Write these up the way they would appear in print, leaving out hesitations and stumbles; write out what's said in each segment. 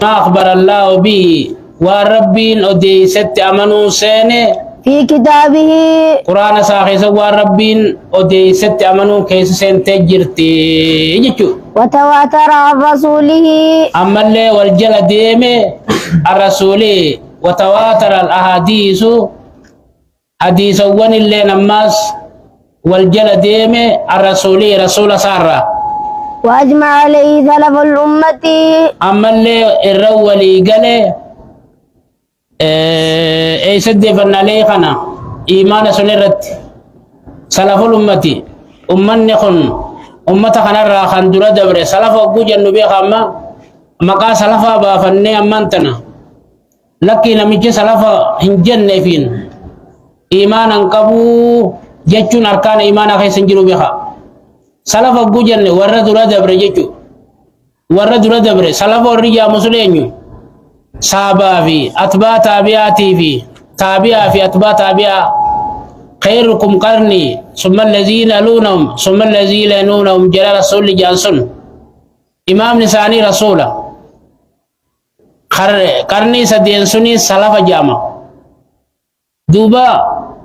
ما أخبر الله به والربين أدي ست أمنوا سنة في كتابه قرآن ساخيس والربين أدي ست أمنوا كيس سن تجرتي يجتو وتواتر عن رسوله أما اللي والجل ديمي الرسول وتواتر الأحاديث حديث ون اللي نماس والجل ديمي الرسول رسول سارة وأجمع عليه سلف الأمة أما اللي الرولي قال أي سد فنالي خنا إيمان سنرت سلف الأمة أمني خن أمة خنا راخن درا دبر سلف أبو جنوبي خما مقا سلف بافني أمانتنا لكن نمجي سلف هنجن فين إيمان أنكبو جتشون أركان إيمان أخي سنجرو بها سلف أبو جن ورد درا دبر جتشو ورد درا دبر سلف الرجال مسلمين صحابة في أتباع تابعاتي في تابعة في أتباع تابعة خيركم قرني ثم الذين يلونهم ثم الذين يلونهم جلال رسول جانسون إمام نساني رسولا قرني سدين سني سلف جامع دوبا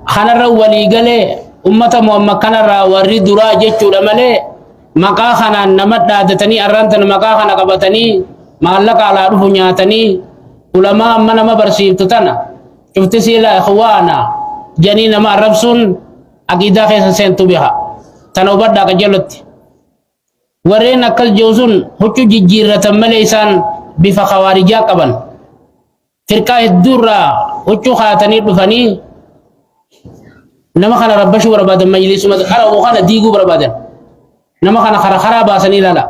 خنر ولي قلي أمة محمد خنر ورد درا جتشو لملي مقا خنا نمت دادتني أرانتن مقا خنا قبتني مالك على روح نياتني علماء من ما برسيل تتنا شفت سيلا إخوانا جنين ما ربسون أكيدا خيسا سنتو بها تنوبت داك جلت ورين أكل جوزون هچو جيجيرة مليسان بفا خوارجا قبن فرقا الدورة هچو خاتني دفني نما خانا ربشو بربادا مجلس خرا وخانا ديگو بربادا نما خانا خرا باسني لالا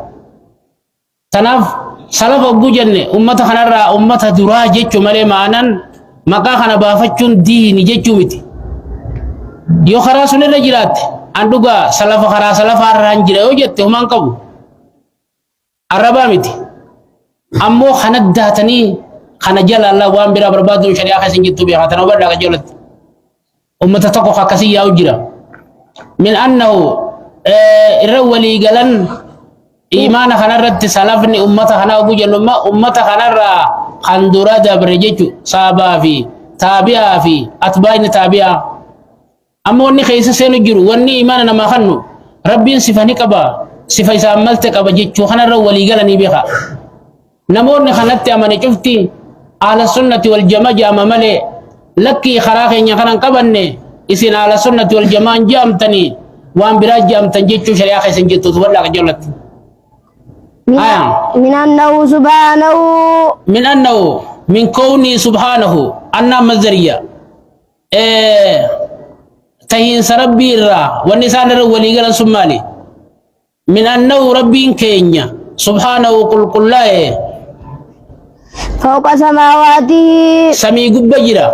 تناف سلف أبو جنة أمة خنرا أمة درا جتشو مالي معنان مقا خنا بافتشون ديني جتشو متي يو خرا سنة رجلات عندوغا سلف خرا سلف رانجرة وجدت همان قبو عربا متي أمو خنا داتني خنا جل الله وان برا بربادون شريعة خسن جتو بيها تنوبر لك جلت أمة تقو خاكسي يا وجرة من أنه الرولي قلن إيمان خنرت سلفني أمة خنا أبو جنوما أمة خنرا خندورا دبر جيجو صابا في تابعا في أتباين تابعا أما وني خيس سينو جرو وني إيمان نما خنو ربي صفاني كبا صفا إساملت كبا جيجو خنرا ولي غلني بها نمور خنت أماني شفتي على السنة والجماعة جامع ملي لكي خراخي نخنان كبني إسين على السنة والجماعة جامتني وان براج جامتن جيجو شريعة خيسن جيتو تبرلك جلت من أنه سبحانه من أنه من كوني سبحانه أنا مزرية تهين سربي الرا والنسان الولي قال سمالي من أنه ربي كينيا سبحانه قل لا فوق سماواته سمي قبجرا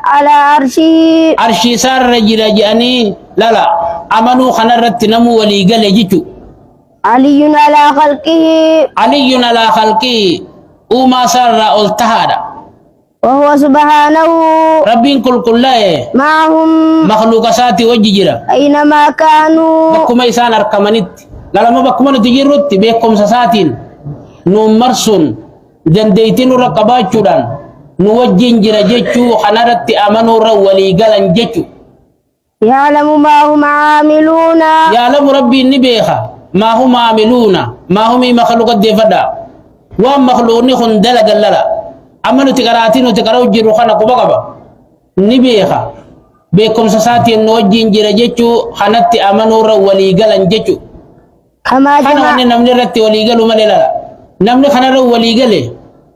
على عرشه عرشي سار رجرا جاني لا لا أمنوا خنرت نمو ولي قال جيتو علي على خلقه علي على خلقه وما سر التهادا وهو سبحانه ربي كل لا معهم مخلوق ساتي وججرا أينما كانوا بكم إيسان أركمنت لما بكم تجرت بكم ساتين نمرسون دنديتين رقبات جدًا نوجين جرجتشو خنرت أمنوا رولي قلن جتشو يعلم ما هم عاملون يعلم ربي النبيخة ما هم عاملون ما هم مخلوق الدفدا وام مخلوقني خندل قللا أمنوا تقراتين وتقرأوا جروخنا قبقبا نبيخة بكم ساتي نوجين جرجتشو خنت أمنوا رولي قلن جتشو كما خنا جمع وني نمني رتي ولي قالوا مللا نمني خنا ولي قالي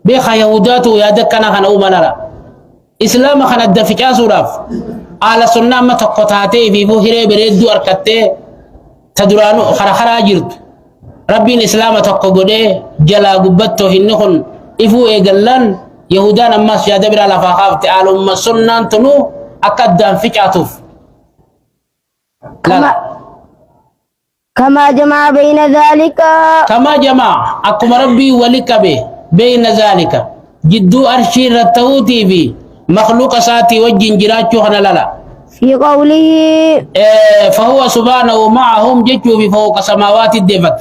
بيخا يهودات ويادك كان خنا ومللا إسلام خنا الدفجا سوراف على سنة ما تقطعتي في بوهرة بريدو أركتة تدرانو خرا جرت ربي الإسلام تقبله جلا قبته هنخن إفو إيجلان يهودان أما سيادة برا لفاقاف تعالوا ما سنة تنو أكدام فجعتوف لا كما جمع بين ذلك كما جمع أكم ربي ولك به بين ذلك جدو أرشي رتوتي في مخلوق ساتي وجين جراتشو خنا في قوله فهو سبحانه معهم جتشو في فوق سماوات الدفت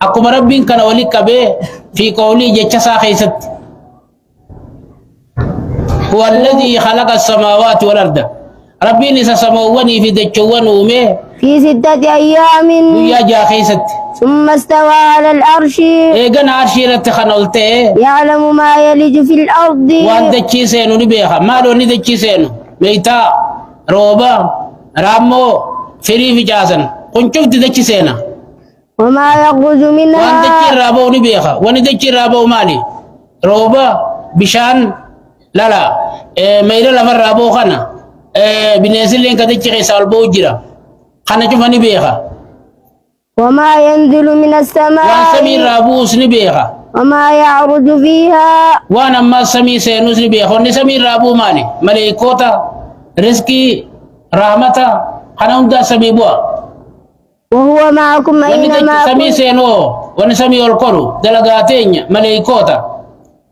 أكما رب كان ولك به في قولي جتشا خيست هو الذي خلق السماوات والأرض ربي نسى سمواني في دجوان ومي في 6 أيام ويا جا خيست ثم استوى على العرش إيغان عرشي رتخنولته يعلم ما يلج في الأرض وان دجي سينو نبيخا ما دو ندجي سينو ميتا روبا رامو فري في جاسن كنشوف دجي سينا وما يخرج وان منها دجي رابو نبيخا وان دجي رابو مالي روبا بشان لا لا ميرا لفر رابو خانا بنيسلين كدجي خيسا البو جرا خانا شوف نبيخا وما ينزل من وان السماء سمي رابوس نبيخا وما يعرج فيها وانا ما سمي سينوس نبيخا وان سمي رابو مالي ملائكوتا رزقي رحمتا خانا هندا سمي بوا وهو معكم أينما سمي كنتم سينو وان سمي القرو دلغاتين ملائكوتا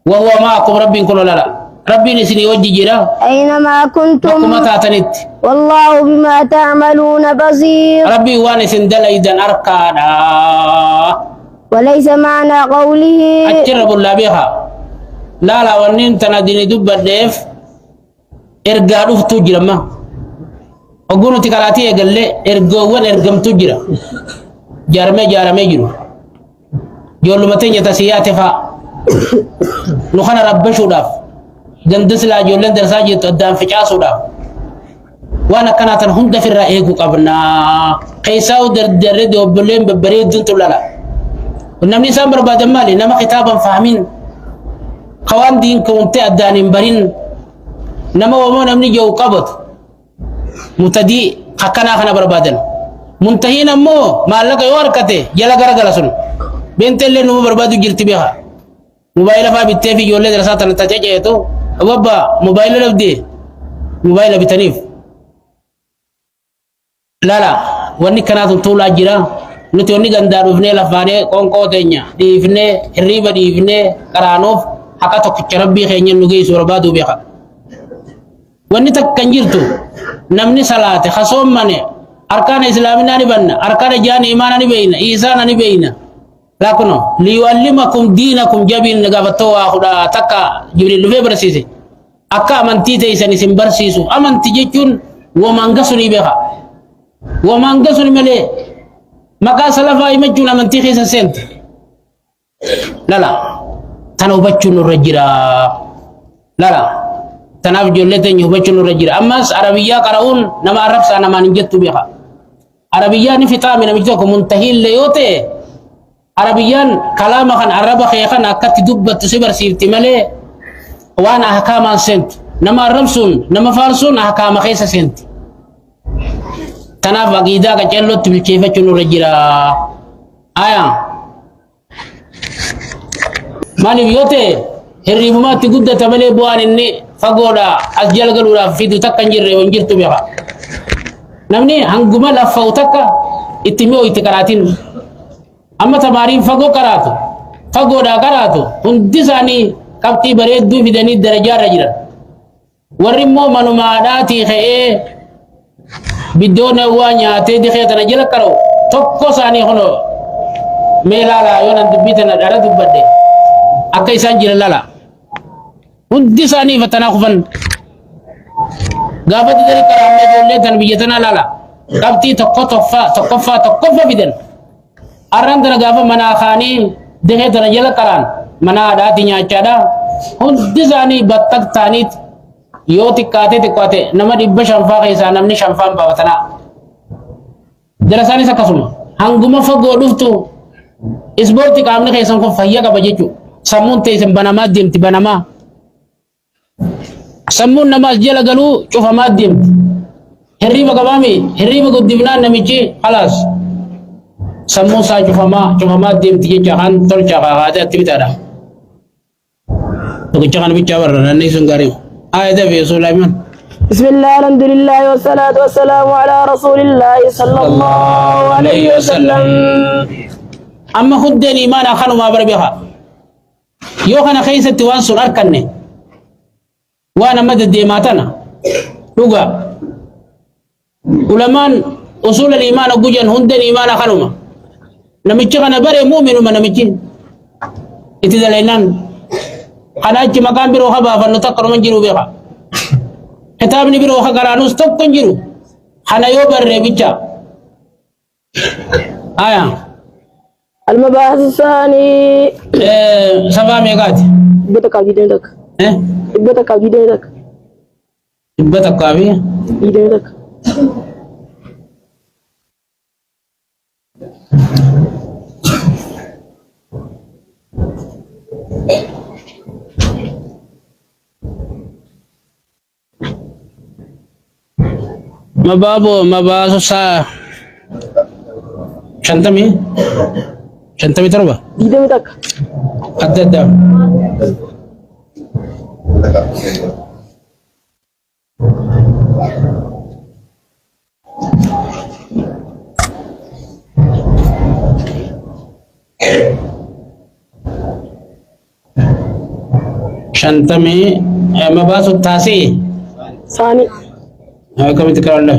وهو معكم ربي كل لا ربي نسني وجي جرا أينما كنتم كما تاتنت والله بما تعملون بصير ربي وانا سندل ايدن اركانا وليس معنى قوله اجرب الله بها لا لا ونين تناديني دب الديف ارجع دفتو جرما وقولوا تكالاتي قال لي ارجوان ارجم تجرا جارمي جرو جولو متين يتسيات فا نخنا ربشو داف جندس لا جولن درساجي تدام فجاسو داف وانا كانت هند في الرأيق قبلنا قيساو در دوبلين ببريد دنتو لا ونمني سامر بعد مالي نما كتابا فاهمين خوان دين كونت أدانين برين نما ومو نمني جو قبط متدي حقنا خنا بربادن منتهين امو ما لك يوركته يلا غرغلا سن بنت اللي نمو بربادو جرتي بها موبايل فا بتفي يولد رسات نتاجه تو وبا موبايل لبدي موبايل بتنيف لا لا وني كانت طول جرا نتي وني غندارو فني لفاني كونكو تنيا دي فني ريبا دي فني كرانوف حقاتو كربي خيني نغي سوربادو بها وني تكنجرتو نمني صلاه خصوم مني اركان اسلام ناني بن اركان جان ايمان ني بين ايسان ني بين لكن ليعلمكم دينكم جبين نغفتو خدا تكا جبريل فبرسيسي اكا امنتي تيسني سمبرسيسو امنتي جچون ومانغسني بها ومانغسني ملي مكا سلفا يمجون امنتي خيس سنت لا لا تنو بچون الرجرا لا لا تناف جولتن يبچون الرجرا امس عربيه قراون نما عرب سانا ما نجت بها عربيه نفتا من مجتكم منتهي ليوته عربيان كلام خان عرب خيخان أكت دبت سبر سيرتي ملي وانا أحكام سنت نما رمسون نما فارسون أحكام خيسة سنت تناف عقيدة كجلو تبلكيفة جنو رجلا آية مالي بيوتي هريبما تقود تملي بوان إني فقودا أجل قلولا فيدو تكنجر ونجرتو بيها نمني هنقما لفاوتك اتميو اتكاراتين أما تمارين فقو كراتو فقو دا كراتو هندي ساني كبتي بريدو في دني درجة رجلا ورمو منو ماداتي خيه بدون وانيا تيدي خيه تنجل كرو توكو ساني خنو ميلالا يونان دبيتنا دارا دبادي أكي سانجل لالا هندي ساني فتنا خفن غابت دري كرامي جولي تنبيتنا لالا كبتي تقفى بدن أران تنا غافا منا خاني دهه تنا جل كران منا داتي نياچادا هندي زاني بتك تانيت يو تكاتي نما دب شنفا خيسا نمني شنفا باوتنا درساني سكسوم هنگما فغو دفتو اسبورتي كامني خيسان كو فيا كبجچو سمون تيسن بنما ديمتي بنما سمون نماز جل غلو شوف ما ديمت هريبا كبامي هريبا قدمنا نميچي خلاص سمو سا شوفما ديم تيجي جهان تول جهان هذا تبتدا تو جهان بيجاور نني سنغاري آية في سليمان بسم الله الحمد لله والصلاة والسلام على رسول الله صلى الله عليه وسلم أما خدني ما نخلو ما بربيها يوخنا خيسة وان سنار كني وانا مدد ديماتنا لغا علمان أصول الإيمان أبوجان هندن إيمان خلوما namichi kana bare mu'minuma namichi itti dalainan kana achi maqaan biroo habaafannu takka numa jiru beeka kitaabni biroo hagaraanus tokko hin jiru kana yoo barree bicha aya المباحث الثاني sabaa meeqaati بدك أجيدك بدك أجيدك dhibba takkaa fi أجيدك mabaasu saa shantamii torba أجيدك adda addaa shantamii mabaasu taasii ثاني كم تكرر له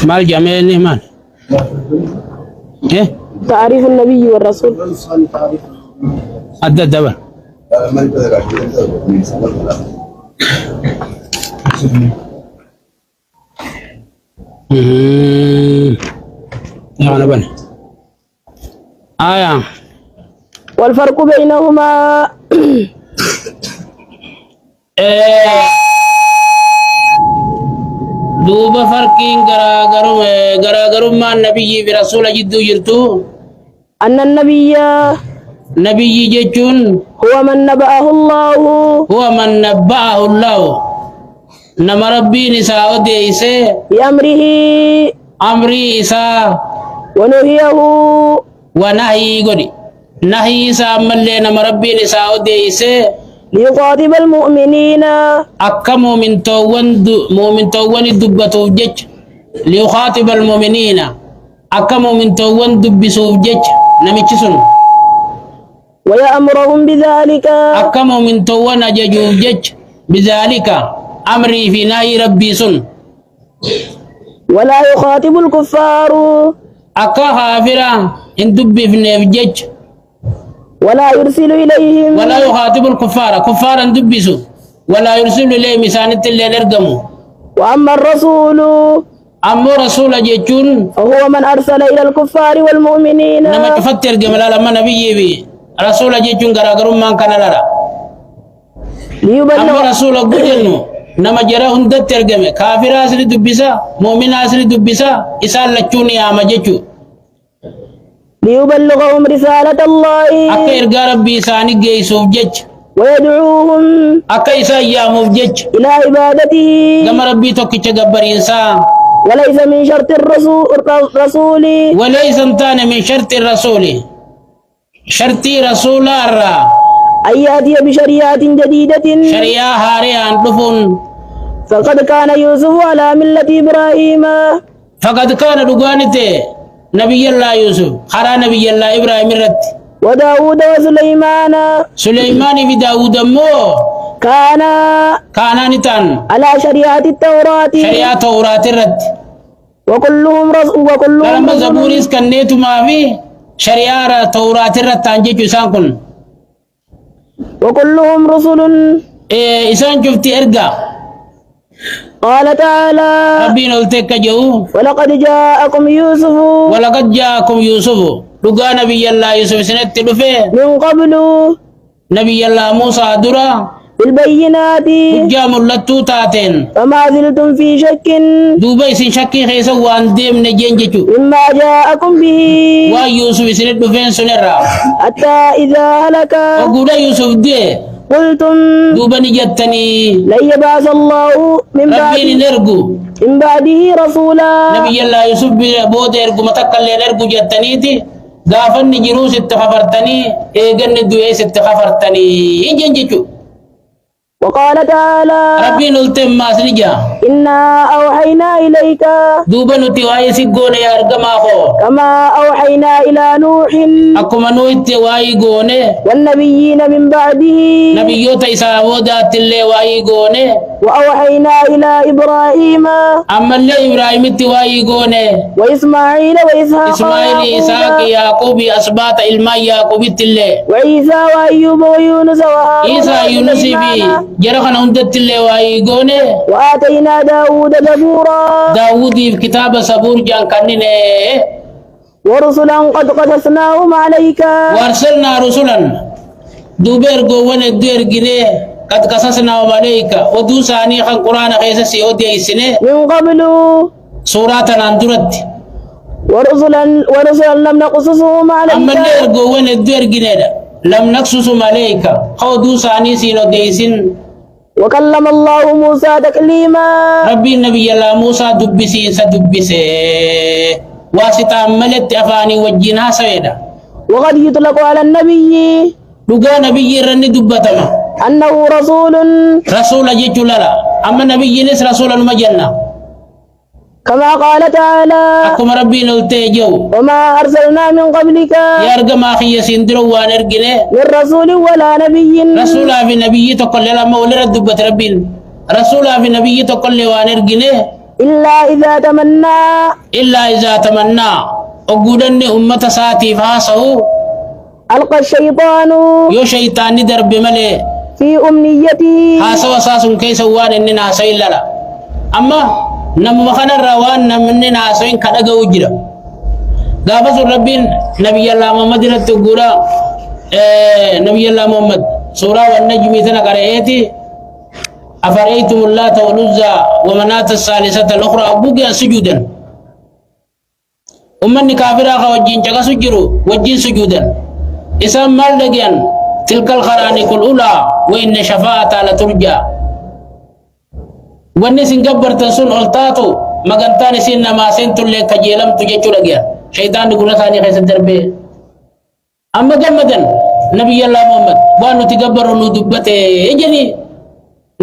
مال جميل مال ايه تعريف النبي والرسول عدد دبر يا بني آية والفرق بينهما دوبا فرقين غراغرما النبي برسول جدو جرتو أن النبي نبي جتون هو من نبأه الله هو من نبأه الله نما ربي نساء ديسه بأمره أمري إساء ونهيه ونهي قولي نهي إساء ملي نما ربي نساء ديسه ليخاطب المؤمنين أكا مؤمن توان دبتو جج ليخاطب المؤمنين أكا مؤمن توان دبسو جج نميشسن ويأمرهم بذلك أكا مؤمن توان أججو جج بذلك أمري في نهي ربي سن ولا يخاطب الكفار أكا خافرا إن دبي في نفجج ولا يرسل إليهم ولا يخاطب الكفار كفارا دبسوا ولا يرسل إليهم مسانة اللي نرقموا وأما الرسول أمو رسول جيتون فهو من أرسل إلى الكفار والمؤمنين نما تفتر جمال لما نبي بي رسول جيتون غراغرون من كان لرا ليبلغ أمو رسول قدنو نما جرى هندت ترجمة كافر أسري دبسا مؤمن أسري دبسا إسال لچوني آما جيتو ليبلغهم رسالة الله أكا إرقى ربي إساني جيسوف جيج ويدعوهم أكا إسا ياموف جيج إلى عبادته كما ربي توكي تقبر إنسان وليس من شرط الرسول وليس انتان من شرط الرسول شرطي رسول الرا أن يأتي بشريعة جديدة شريعة هاريان دفن فقد كان يوسف على ملة إبراهيم فقد كان دقانته نبي الله يوسف خرا نبي الله إبراهيم الرد وداود وسليمان سليمان في داود مو كان نتان على شريعة التوراة شريعة توراة الرد وكلهم لما زبوريس كنيت ما في شريعة توراة الرد تنجي سانكن وكلهم رسل إسان شفتي إرقا قال تعالى ربي نلتك جو ولقد جاءكم يوسف ولقد جاءكم يوسف لقى نبي الله يوسف سنة دفه من قبل نبي الله موسى درا بالبينات جام اللتو تاتين فما زلتم في شك دوبا سن شكي خيسا وان ديم نجين جيجو مما جاءكم به ويوسف سنة دفين سنرا حتى إذا هلك وقولا يوسف دي قلتم دوبا نجتني لن يبعث الله ربي نرجو من بعده رسولا نبي الله يوسف بود يرجو متكل نرجو جتنيتي غافن نجروس اتخفرتني ايغن دويس اتخفرتني ينجن جيجو وقال تعالى ربي نلتم ما سنجا إنا أوحينا إليك دوبا نتي واي سيغون يا ارغماخو كما أوحينا إلى نوح اكما نويت واي غوني والنبيين من بعده نبيو تيسا ودا تلي واي غوني وأوحينا إلى إبراهيم اما اللي ابراهيم تي واي غوني وإسماعيل وإسحاق اسماعيل اسحاق يعقوب اسباط علما يعقوب تلي وعيسى وأيوب ويونس وهارون عيسى يونس بي جرخنا هندت تلي واي غوني وآتينا داود زبورا داوود في كتاب صبور جان كننه ورسلا قد قصصناهم عليك وارسلنا رسلا دوبر غوون الدير جنيه قد قصصنا عليك ودو ثاني خان قران خيس سيودي سنه من قبل سورة اندرت ورسلا لم نقصصهم اما عليك الدير غوون الدير جنيه لم نقصصهم عليك خودو ثاني سينو ديسن وكلم الله موسى تكليما ربي النبي الله موسى دبسي سدبسي واسطة ملت افاني وجنا سويدا وقد يطلق على النبي دغا نبي رني دبتما أنه رسول رسول جيتولا اما نبي نس رسول المجنة كما قال تعالى اكم ربي نلتيجو وما أرسلنا من قبلك يارغ ما خي سندرو وانرغني من رسول ولا نبي رسول في نبي تقول لما ولد دبت ربين رسول في نبي تقول وانرغني إلا إذا تمنى الا اذا تمنى وجودن امه ساتي فاسو ألقى الشيطان يو شيطان درب ملي في أمنيته هاسو اساس كيس وان اننا سيللا اما نم خنا روان نمننا سوين كدغ وجرا غافز ربين نبي الله محمد رتغورا نبي الله محمد سوره والنجم تنقرأتي أفرأيتم اللات والعزى ومناة الثالثة الأخرى أبوك سجودا أمني كافرة وجين جاك سجروا وجين سجودا إسام مال لجيان تلك الخرانيق الأولى وإن شفاعة لترجى والناس انجبر تنسون ألتاتو مغانتان سين ما سنتو اللي كجيلم تجيشو لجيان شيطان يقول ثاني خيس الدربي أما جمدا نبي الله محمد وانو تجبروا ندبته إجني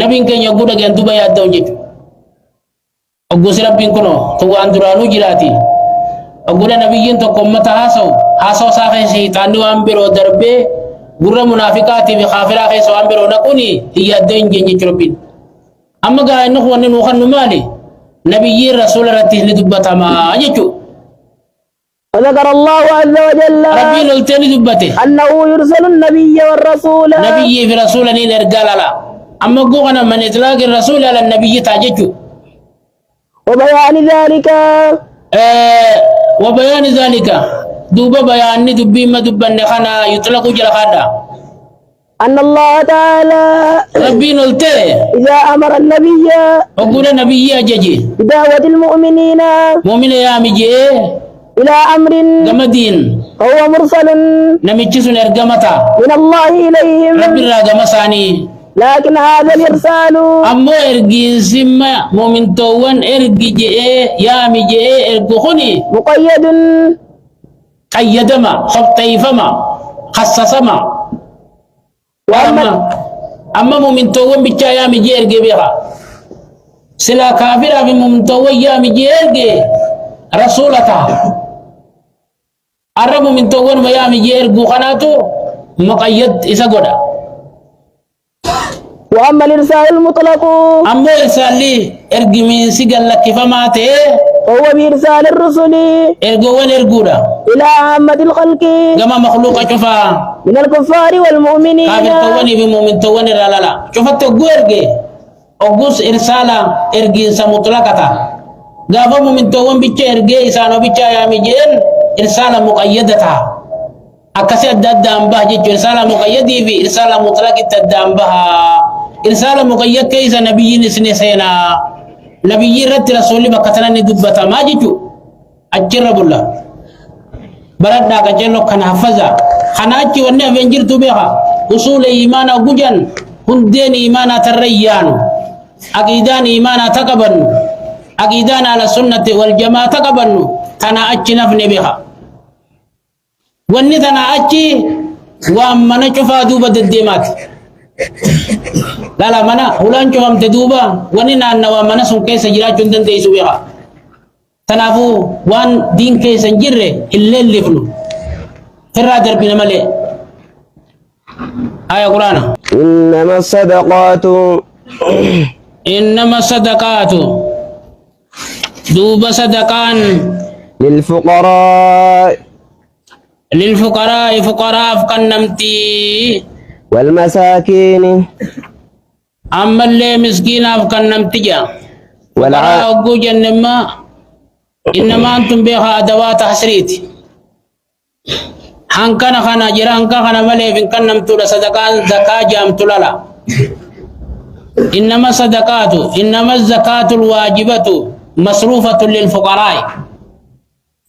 نبي كان يقول لك أن تبايع الدوجة أقول ربي كنو تو أندرانو جلاتي أقول نبي ينتو كمتا هاسو ساخي شيطان وامبرو دربي غرة منافقاتي بخافرة خيسو وامبرو نكوني هي الدوجة جربين أما قال إنه ونن وخن مالي نبي رسول رتيه لدبتا ما أجيشو وذكر الله عز وجل ربي نلتني دبته أنه يرسل النبي والرسول نبي في رسول نرجال لا أما قوغنا من إطلاق الرسول على النبي تاججو وبيان ذلك وبيان ذلك دوب بيان دبي ما دبن خنا يطلق جلخادا أن الله تعالى ربي نلته إذا أمر النبي وقول نبي أججي بدعوة المؤمنين مؤمن يا مجي إلى أمر جمدين فهو مرسل نمجس نرجمتا من الله إليهم ربي راجم ثاني لكن هذا الإرسال أما إرجي سما مؤمن توان إرجي يا مجي إرجخني مقيد قيدما خطيفما خصصما أما مؤمن توان بيتشا يا مجي إرجي بها سلا كافر بمؤمن توان يا مجي إرجي رسولته أرمو من توان ما يا مجي إرجو خناتو مقيد إسا قدا وأما الإرسال المطلق أما إرسالي إرجي من سجل لك فماته فهو بإرسال الرسل إرجوان إرجودا إلى عامة الخلق كما مخلوق شوفا من الكفار والمؤمنين كافر تواني بمؤمن تواني لا شوفا تقو إرجي أقوس إرسالا إرجي سمطلقتا غافا مؤمن توان بيتشا إرجي إسانو بيتشا يا مجين إرسالا مقيدتا أكسي أدد أنبه جيجو إرسالا مقيدي في إرسالا مطلق تدامبها إرسال مقيد كيس نبي نسني سينا نبي رت رسول بكتنا ندبتا ما جيتو أجرب الله برد داك جلو كان حفظا خناجي وني أفنجر تبيها أصول إيمانا وجن هندين إيمانا تريان أقيدان إيمانا تقبن أقيدان على السنة والجماعة تقبن تنا أجي نفني بها وني تنا أجي وأما نشوفها دوبة الدمات لا لا منا هلان جوام تدوبا وننا نوا منا سون كيس جرا جندن تيسو بيها تنافو وان دين كيس جرة اللي فلو ترى دربنا ملء آية قرآن إنما الصدقات إنما الصدقات دوب صدقان للفقراء للفقراء فقراء فكنمتي والمساكين أما اللي مسكين فكنمتي جا والع- أقول جنما إنما أنتم بها أدوات حسريت هنكنا خنا جرا هنكنا خنا ملء فكنمتو صدقان زكاة جام تلالا إنما الصدقات إنما الزكاة الواجبة مصروفة للفقراء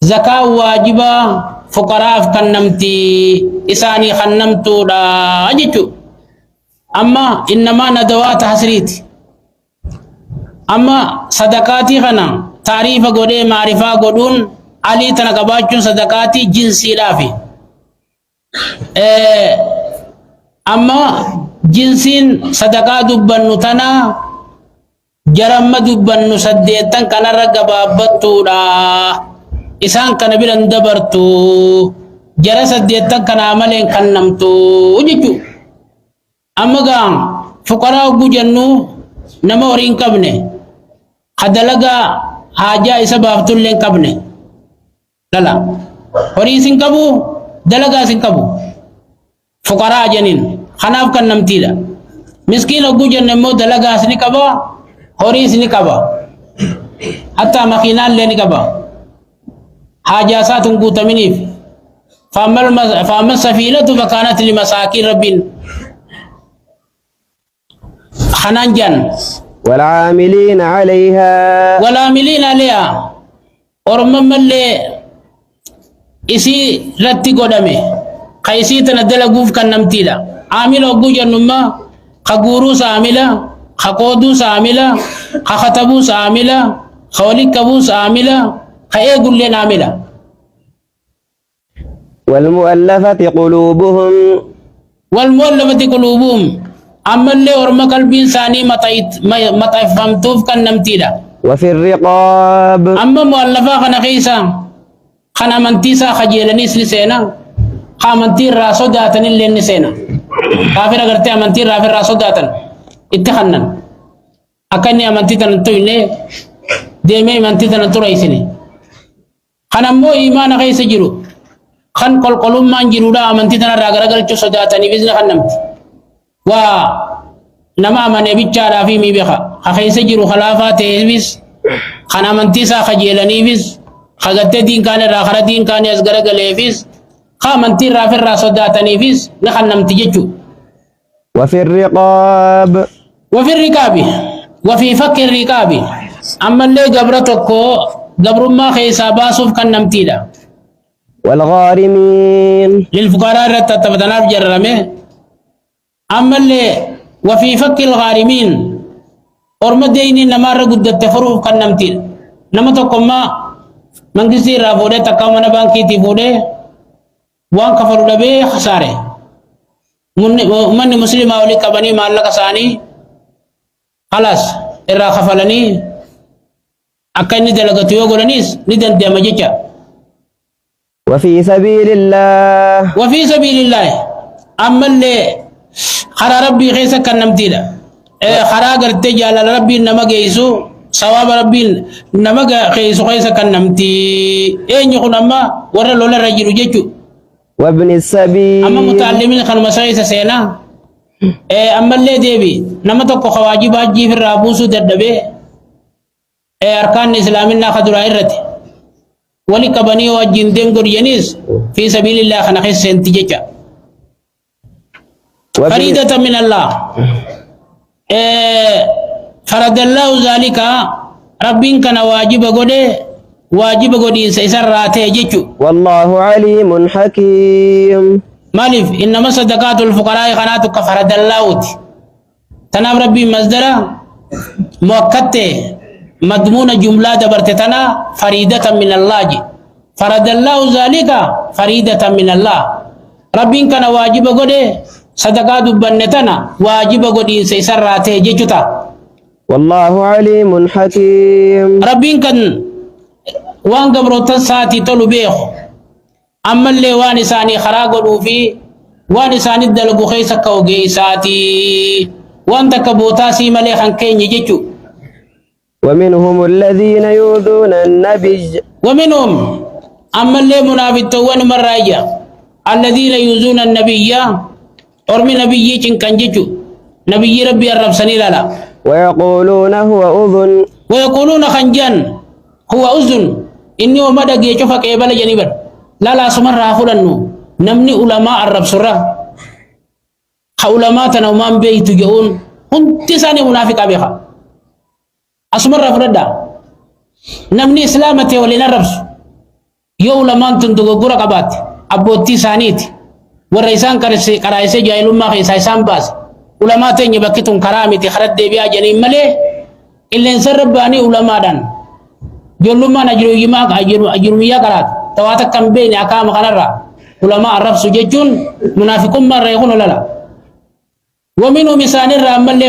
زكاة واجبة فقراء كنمتي إساني خنمتو دا أجتو أما إنما ندوات حسريت أما صدقاتي خنا تعريف قولي معرفة قولون علي تنقباتشون صدقاتي جنسي لافي أما جنسين صدقاء دبنو تنا جرم دبنو سديتن كان رقبابتو دا إسان كان بلن دبرتو جرى سديتن كان عملين كان نمتو وجيجو أما قام فقراء جنو نمورين كبني خدلقا حاجة إسباب تلين كبني لا لا وريسين كبو دلقا سين كبو فقراء جنين خناف كان نمتيلا مسكين أقول جنة مو دلقا سني كبا هوري سني كبا حتى مخينان لين كبا حاجاسات قوت منيف فأما السفينة فكانت لمساكين ربين خنان جن والعاملين عليها والعاملين عليها ورمم اللي إسي رتي قدامي خيسي تندل قوف كان نمتيلا عامل أقول جنما خقوروس عاملا خقودوس عاملا خختبوس عاملا خولي كبوس عاملا خيقول لنا عاملا والمؤلفة قلوبهم والمؤلفة قلوبهم أما اللي ورم قلبين ثاني مطايف فمتوف كان نمتيلا وفي الرقاب أما مؤلفة خنا خيسا خنا منتيسا خجيلني سلسينا خامنتي راسو داتن اللي نسينا كافر أغرتي أمنتي رافر راسو داتن اتخنن أكني أمنتي تنتو إني ديمي أمنتي تنتو رئيسني خنمو إيمان خيس جرو خن قل قلوم من جرو دا أمنتي تنا راغرغل چو صداتني بزن خنمت و نما من بيچارا في مي بخا خيس جرو خلافات بس خنا أمنتي سا خجيلني بس خغت دين كان راخر دين كان أزغرغل بس خامنتي رافر راسو داتني بس نخنمت جچو وفي الرقاب وفي الركاب وفي فك الركاب أما اللي قبرتكو قبر ما خيسا باسوف كان نمتيلا والغارمين للفقراء رتتبتنا بجرمه أما اللي وفي فك الغارمين أرم ديني نمار قد التفروف كان نمتيل نمتكم ما من كسي رافوده تكامنا بانكي تفوده وان كفروا لبه خساره من مسلم أولي كبني مالك كساني خلاص إرا خفلني أكني دلقتو يقولنيس ندن دمجيجا وفي سبيل الله وفي سبيل الله أما اللي خرا ربي خيسا كان نمتيلا خرا قرتي جالا ربي نما جيسو ثواب ربي نما خيسو خيسا كان نمتي يقول أما ورا لولا رجل جيجو وابن السبيل أما متعلمين خان مسايسا سينا أما اللي ديبي نما تقو خواجبات جي في الرابوسو دردبي أركان الإسلامنا خدر عيرتي ولي كبني وجين دين ينيس في سبيل الله خنا خيس سنتيجا فريدة من الله فرد الله ذلك ربين كان واجب غدي سيسر راته جيچو والله عليم حكيم مالف إنما صدقات الفقراء خناتك فرد الله تناب ربي مصدر مؤكد مضمون جملة دبرتنا فريدة من الله فرد الله ذلك فريدة من الله ربين كان واجب غدي صدقاء دبنتنا واجب قدين سيسراته جيجتا والله عليم حكيم ربين كان وان قبرو تساتي تلو بيخ أما اللي وان ساني خراقلو في وان ساني دلقو خيسا كوغي ساتي وان تكبوتاسي مليخان كين يجيجو ومنهم الذين يؤذون النبي ومنهم أما اللي منافقون مرايا الذين يؤذون النبي أرمي نبي كان جيجو نبي ربي الرب سني لا ويقولون هو أذن ويقولون خنجان هو أذن إني وما دقي شوفك يبال جنبر لا سمر رافلنو نمني علماء الرب سرة علماء تنومان بيت جون هم تساني منافق بها أسمر رافلدا نمني إسلامتي ولنا الرب يو لمان تندقو قرق أبات أبوتي سانيت والرئيسان كرايسي جايلو ما خيساي سامباس علماء تنجي بكتون كرامتي خرد بيا جنين ملي إلا نسرباني علماء دان جلو ما نجرو يماك أجرو ميا كرات تواتك كم بين أكام خنرا علماء الرب سججون منافقون مرة يقول لا ومنه مسان الرامل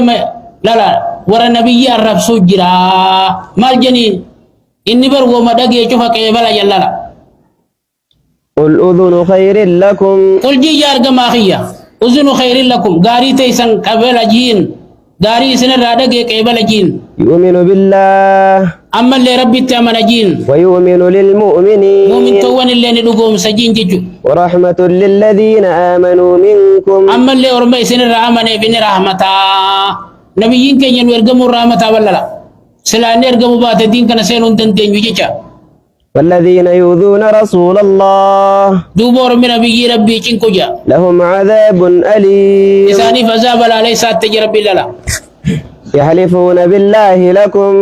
لا ورا النبي الرب سجرا مال جنين إني برغو مدقي يشوفك يبلا جلالا قل أذن خير لكم قل جي جار قماخية أذن خير لكم غاري تيسن قبل جين غاري سن رادقي قبل جين يؤمن بالله أما اللي ربي تامن جين ويؤمن للمؤمنين مؤمن توان اللي ندقوم سجين جيجو ورحمة للذين آمنوا منكم أما اللي أرمي سن الرحمن بن رحمتا نبيين كي ينورقموا الرحمتا ولا لا سلا نرقموا بات الدين كان سينون تنتين جيجا والذين يؤذون رسول الله دوبور من نبي ربي چنكو جا لهم عذاب أليم إساني فزاب لا ليس تجرب لا يحلفون بالله لكم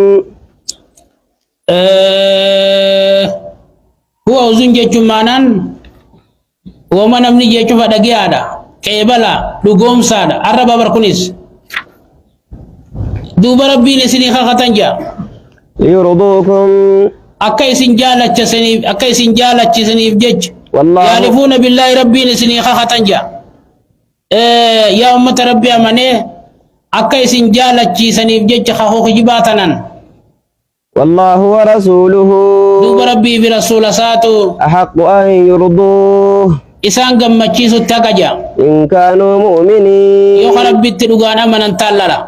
هو أذن جيجو مانان وما نمني جيجو فدقي هذا كيبلا لقوم سادا عربا بركنيس دوب ربي نسني خاتنجا ليرضوكم أكاي سنجالة سنيف جج والله يعرفون بالله ربي نسني خاتنجا يا أمة ربي أماني أكاي سنجالة سنيف جج خاخو جباتنا والله ورسوله دوب ربي برسول ساتو أحق أن يرضوه إسان قمتشيس التقجا إن كانوا مؤمنين يوخ ربي تلقانا من انتالالا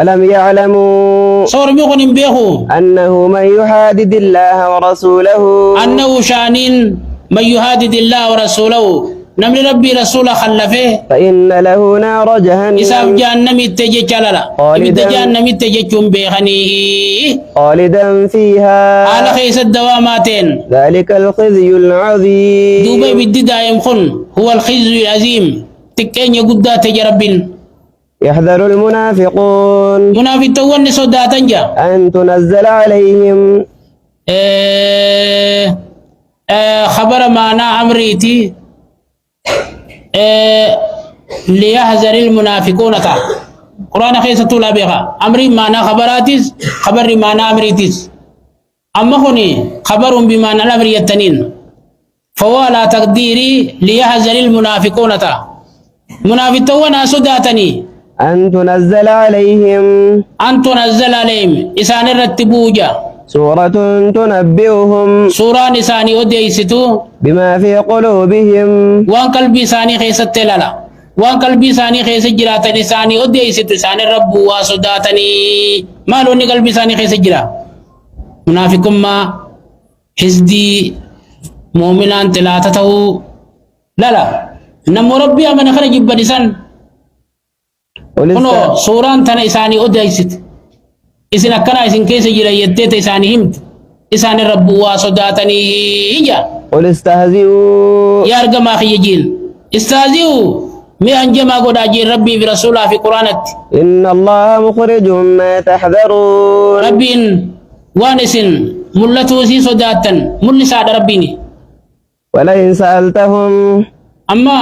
ألم يعلموا صور بيخون بيخو أنه من يحادد الله ورسوله أنه شانين من يهادد الله ورسوله نمر ربي رسول خلفه فإن له نار إساف جهنم جهنم التجي چللا إبت جهنم التجي چون بيخنيه خالدا فيها على خيس الدواماتين ذلك الخزي العظيم دوبي بدي دائم خن هو الخزي العظيم تكين يقدا تجربين يحذر المنافقون منافق توني صداتا جا أن تنزل عليهم خبر معنا عمريتي ليحذر المنافقون تا قرآن خيسة طولا بيغا أمري معنا خبراتيس خبر معنا أمريتيس أما هوني خبر بمعنى الأمر التنين فهو على تقديري ليحذر المنافقون تا منافقون صداتني أن تنزل عليهم أن تنزل عليهم إسان الرتبوجا سورة تنبئهم سورة نساني أديستو بما في قلوبهم وان قلبي ساني خيست تلالا وان قلبي ساني خيست جراتني ساني أديستو ساني الرب وصداتني ما لوني قلبي ساني خيست جرا منافقون ما حزدي مؤمنان تلاتته لا نمو ربي أمن خرج بدسان كنو سوران تنا إساني أديست إسنا كنا إسن كيس جرا يدت إساني همت إساني الرب وصداتني إيجا قل استهزئوا يا رجال ما خيجين استهزئوا ما أنجما قد أجير ربي برسوله في قرآنت إن الله مخرج ما تحذرون ربي وانسن ملتو سي صداتا مل سعد ربيني ولئن سألتهم أما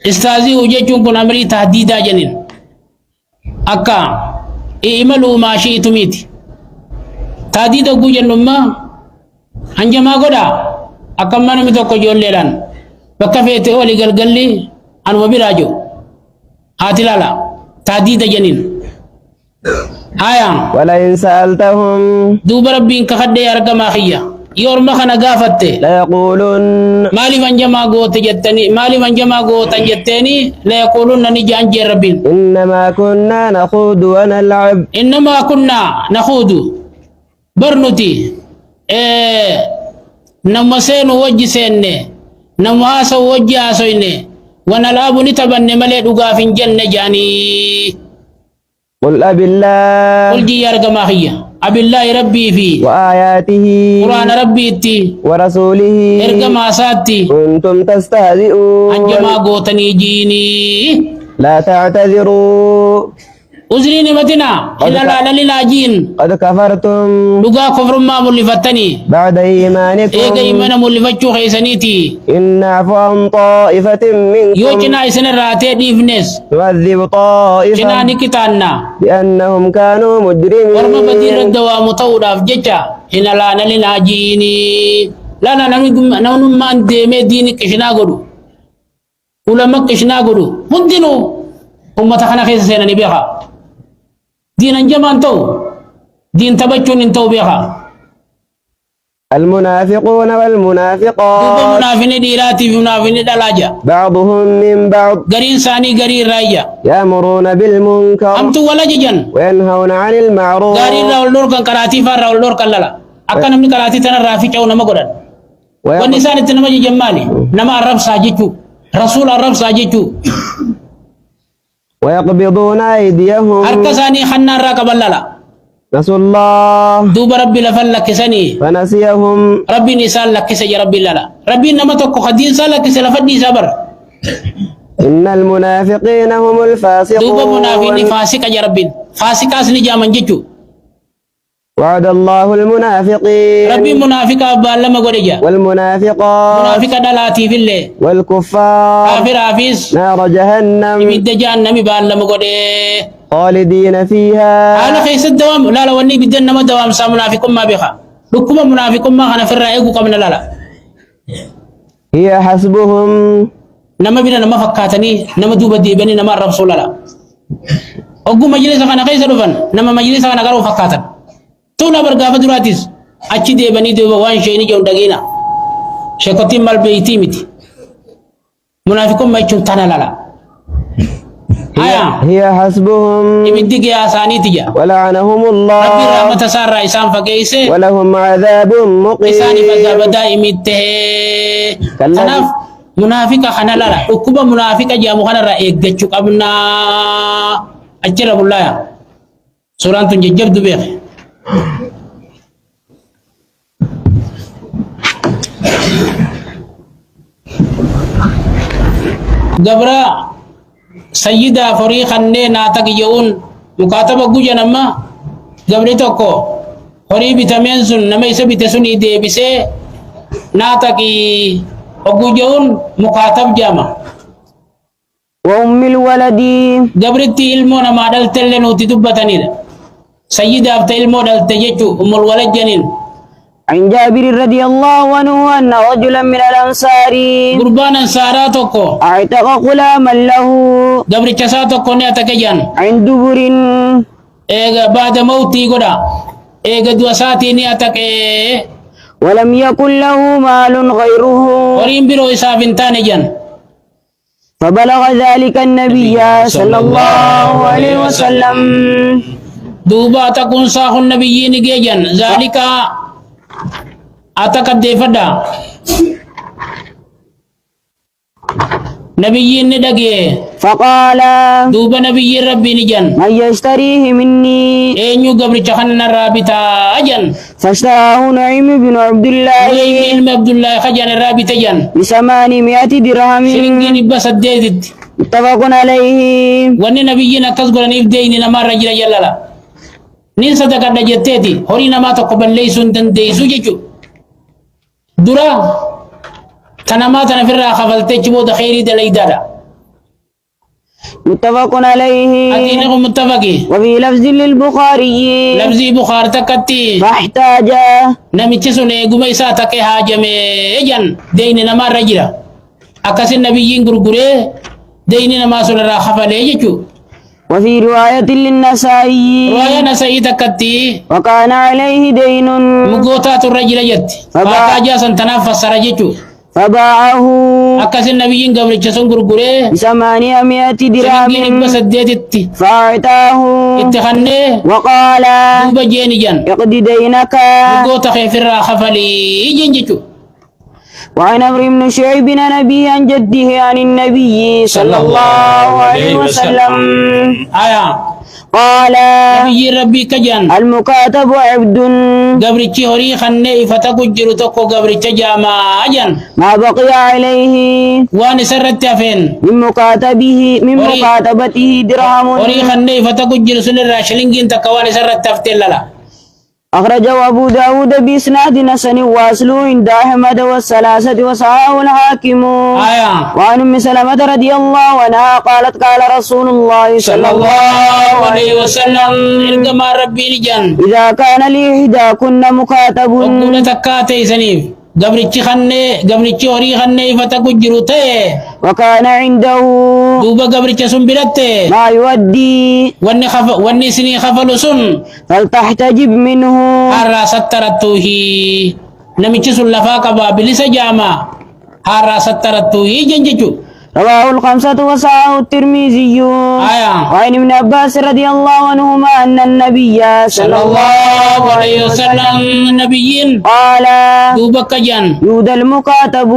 استهزئوا جيجون كن أمري تهديدا جنين أكا اعملوا ما شئتم تهديدا قوجن ما أنجما قد أكما نمتوكو جوليران بكفيت أولي قلقلي أن وبراجو هاتي لالا تهديد جنين آية ولئن سألتهم دوب ربين كخدي أرقم أخيا يورم خنا قافت ليقولن مالي من جما قوت جتني مالي من جما قوت جتني لا يقولون نجي عن ربين إنما كنا نخوض ونلعب إنما كنا نخوض برنتي نمسين وجه سيني نمهاس وجه سيني ونلعب نتبن ملئ دقاف جنة جاني قل أب الله قل جي يرقم أخيا أب الله ربي في وآياته قرآن ربي تي ورسوله ارقم أساتي كنتم تستهزئون أنجما قوتني جيني لا تعتذروا أزريني متنا إلا لا لنا جين قد كفرتم لقا كفر ما ملفتني بعد إيمانكم إيقا إيمانا ملفتشو خيسانيتي إن نعفو عن طائفة منكم يوچنا إسن راتي ديفنس نعذب طائفة چنا نكتانا بأنهم كانوا ورما مجرمين بدير الدوام طودا فجتا إلا لا لنا جيني لا لا نمم ما أنديمي ديني كشنا قدو علماء كشنا قدو مدنو أمتخنا خيسا نبيخا دين انجمان تو دين تبچون انتو بيخا المنافقون والمنافقات منافين ديراتي منافين دلاجا بعضهم من بعض غرين ساني غرين رايا يأمرون بالمنكر امتو ولا ججن وينهون عن المعروف غرين راولور كان كراتي فار راولور كان لالا اكن من كراتي تن رافي چاو نما غدان والنسان تنما جمالي نما الرب ساجيچو رسول الرب ساجيچو ويقبضون أيديهم اركساني خنا راكب لالا نسوا الله دوب ربي لفلك سني فنسيهم ربي نسال لك سي ربي لالا ربي نما تو خدين سالك سلفدي صبر إن المنافقين هم دوب الفاسقون منافقين فاسق يا ربي فاسق اسني جامن جيچو وعد الله المنافقين ربي منافق بالما غدجا والمنافقات منافق دلاتي في الله والكفار كافر حافظ نار جهنم يمد جهنم بالما غدي خالدين فيها على خيس الدوام لا لا وني بدن ما دوام سا منافق ما بخا لكم منافق ما انا في الرايق كمن لا لا هي حسبهم نما بينا نما فكاتني نما دوب دي بني نما رسول الله اوغو مجلس انا خيس دفن نما مجلس انا غرو فكاتن تونا برغا فدراتيس اچي دي بني دي وان شيني جو دغينا شكوتي مال بيتي متي منافق ما يچون تانا لا لا هي حسبهم يمدك يا ساني تجا ولعنهم الله ربي رحمة سار إسان فكيسه ولهم عذاب إسان مقيم فذاب دائم الته تناف منافق خنا لا حكومة منافق جامو خنا رأيك دچوك أبنا أجرب الله سوران تنجب دبيخ قبرا سيدا فريق النينا تكيون مكاتبة جوجا نما قبل توكو فريق بتمنسون نما يسبي تسوني دي بسي ناتكي وجوجون مكاتب جاما وأم الولد قبل تي علمو نما دلت لنو تدبتني سيدا أبت علمو دلت جيتو أم الولد جنين عن جابر رضي الله عنه أن رجلا من الأنصار قربان انصاراتكو اعتق غلاما له قبل كساتكو نياتكيان عن دبر إيغا بعد موتي قدا إيغا دوساتي نياتك ولم يكن له مال غيره ورين برو إسافين تانجان فبلغ ذلك النبي صلى الله عليه وسلم دوبا تكون صاح النبيين جيجان ذلك أتكد فدا نبيين ندقي فقال دوبا نبي ربي نجان من يشتريه مني أينو قبل جهنم الرابطة أجان فاشتراه نعيم بن عبد الله علم عبد الله خجان الرابطة جان ب800 درهم شرنجين بس الديدت متفق عليه وان نبينا كسغل نيفدين نما رجل جلالا نين صدق دجتتي هوري نما تقبل ليسون تنديسو جيجو درا تنما تنفر خفلت جبود خيري دليدادا متفق عليه أكينه متفقي وفي لفظ للبخاري لفظي بخار تكتي فاحتاج نمتشسون غمي ساتك حاجم اجن دين نما رجلا أكاس النبيين غرغره ديننا ما سن را خفل يجو وفي رواية للنسائي رواية نسائي تكتي وكان عليه دين مقوتات الرجل جت فاجاسا تنافس رجتو فباعه أكاس النبي قبل جسون غرغره 800 درهم بسديتي فأعطاه اتخنه وقال دوبا جيني جان اقض دينك مقوتا خيفر خفلي جنجتو وعن عمرو بن شعيب عن أبيه عن جده عن النبي صلى الله عليه وسلم آية قال نبي ربي كجان المكاتب عبد قبرتي هوري خني فتكجر تكو قبرتي جاما أجان ما بقي عليه وان سرت فين من مكاتبته درهم هوري خني فتكجر سنر راشلينجين تكوان سرت فتللا أخرجه أبو داود بإسناد حسن واصل عند أحمد والثلاثة وصححه الحاكم آية وعن أم سلمة رضي الله عنها قالت قال رسول الله صلى الله عليه وسلم إنما ربي لجان إذا كان لإحداكن مكاتب وقول تكاتي سنيف قبرتي هوري خني فتكجر تي وكان عنده دوبا قبرتي سنبلتي ما يودي واني سني خفل سن فلتحتجب منه هارا سترتوه نمشي سلفاك بابلس جاما هارا سترتوه جنججو رواه الخمسة وصححه الترمذي آية وعن ابن عباس رضي الله عنهما أن النبي صلى الله عليه وسلم نبيين قال دوبا كجان يود المكاتب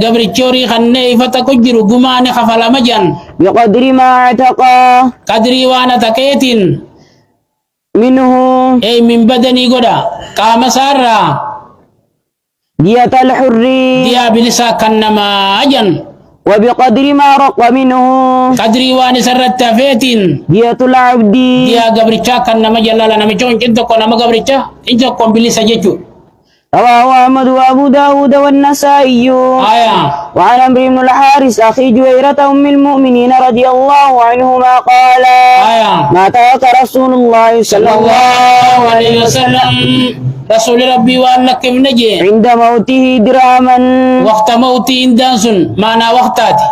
قبر الشوري خني فتكجر قماني خفل مجان بقدر ما اعتقى قدري وانا تكيتين منه من بدني قدا قام سارا دية الحر ديا بلسا كنما أجن وبقدر ما رق منه قدري وانا سرت فيتين دية العبد ديا قبر كنما جلالا نمشون جدكو نما قبر إنجاكم بلسا جيجو رواه أحمد وأبو داود والنسائي آية وعن عمرو بن الحارث أخي جويرة أم المؤمنين رضي الله عنهما قال آية ما ترك رسول الله صلى الله عليه وسلم رسول ربي وأن لك نجي عند موته درهما وقت موتي إندانسون معنا وقتاتي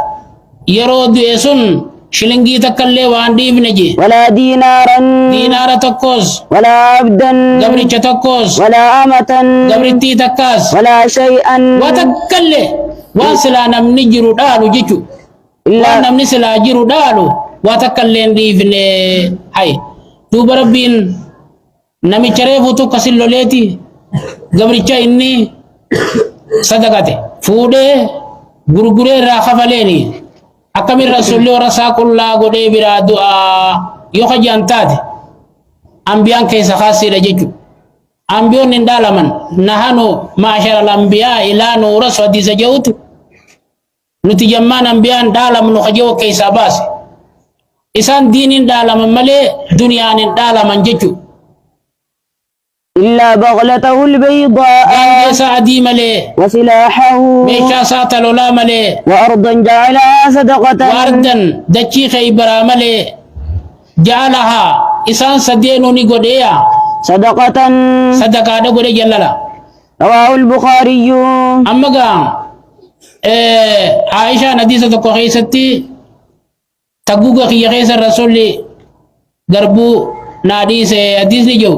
يرود يسون شلنجي تكلي وان ديف نجي ولا دينارا دينار تكوز ولا عبدا قبري تكوز ولا أمة قبري تي تكاز ولا شيئا وتكلي واسلا نمني جرو دالو جيجو إلا نمني سلا جرو دالو وتكلي ديف ني هاي دوب ربين نمي چريفو تو كسلو ليتي قبري إني صدقاتي فودي غرغري راخفليني أكمل رسول الله رسول الله قدي برا دعاء يخرج أنتاد أنبياء كيس خاصي رجيجو أنبياء ندالمن نحنو معشر الأنبياء إلى نور سودي سجوت نتجمعنا أنبياء ندالمن نخجو كيس باس إسان دين ندالمن ملي دنيا ندالمن جيجو إلا بغلته البيضاء أنجي سعدي ملي وسلاحه ميشا ساتل ولا ملي وأرضا جعلها صدقة واردا دچي خيبرا ملي جعلها إسان سدينو نيغوديا صدقة صدقة دغوري جلالا رواه البخاري أما قام عائشة نديسة تكو خيستي تقوق خي خيس الرسول غربو ناديس حديث نجو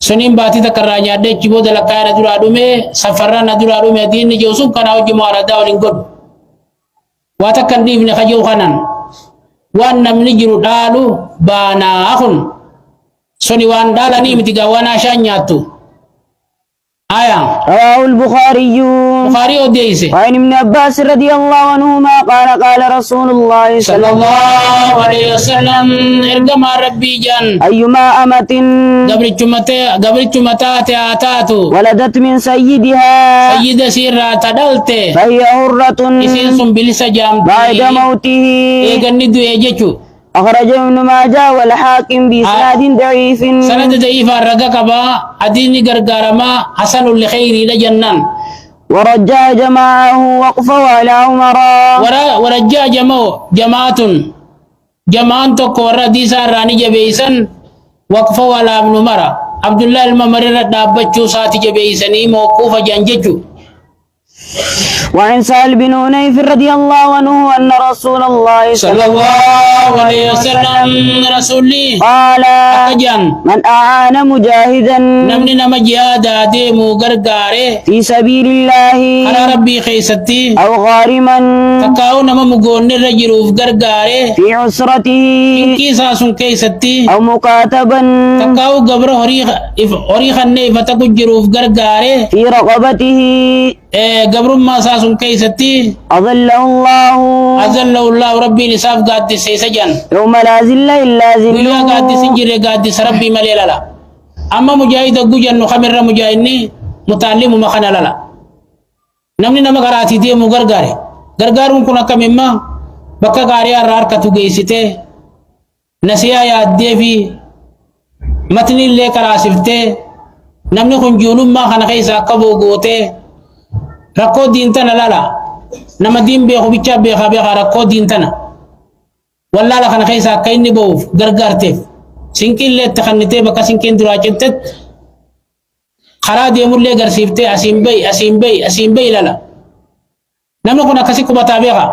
سنين باتي تكرر نيادة جبو دلقاء ندور آدومي سفرنا ندور آدومي دين نجو سوك كناو جمعارة داولين قد واتكن ديف نخجو خانان وان نمني جرو دالو بانا أخن سني وان دالا نيمتيغا وانا شانياتو آية رواه البخاري بخاري وديسي وعن ابن عباس رضي الله عنهما قال قال رسول الله صلى الله عليه وسلم إرجما ربي جان أيما أمة قبل جمتات آتاتو ولدت من سيدها سيد سيرا تدلت فهي حرة إسين سنبلس جامتي بعد موته إيغن ندو يجيشو أخرجه ابن ماجه والحاكم بإسناد ضعيف سند ضعيف الرقاقبا أديني غرغارما حسن لخير لجنان ورجع جماعه وقفه على عمر ورجع جماعة تكو رديسا راني جبيسن وقفه على ابن عبد الله الممرر دابچو ساتي جبيسني موقوف جانجچو وعن سهل بن هنيف رضي الله عنه أن رسول الله صلى الله عليه وسلم رسولي قال أجن من أعان مجاهدا نمني نما جهادا ديمو غرغاري في سبيل الله على ربي خيستي أو غارما تكاو نما مغون رجروف غرغاري في عسرته كيسا سن كيستي أو مكاتبا تكاو غبر هريخ النيفة جروف غرغاري في رقبته غبر ما ساسن كيستي أظله الله أزل الله ربي نصاف قادس سيسجن يوم لا ذل إلا ويا ذله قادس سنجر قادس ربي مليلا أما مجاهد جوجن خمر مجاهدني متعلم مخنا لا نمني نما غراتي دي مو غرغاري غرغارون كنا كمما بكا غاريا رار كتو گيسته نسيا يا ديفي متني لے کراسفته نمني كن جولم ما خنا خيسا كبو غوته ركو دين تنا لا نما دين بي خو بيچا بي خا بي ركو دين تنا والله لا خنا خيسا كايني بو غرغارته سينكين لے تخنته بكا سينكين دراچت خرا دي مولي غرسيفته اسيم بي لا نمني كنا كسيكو بتابيها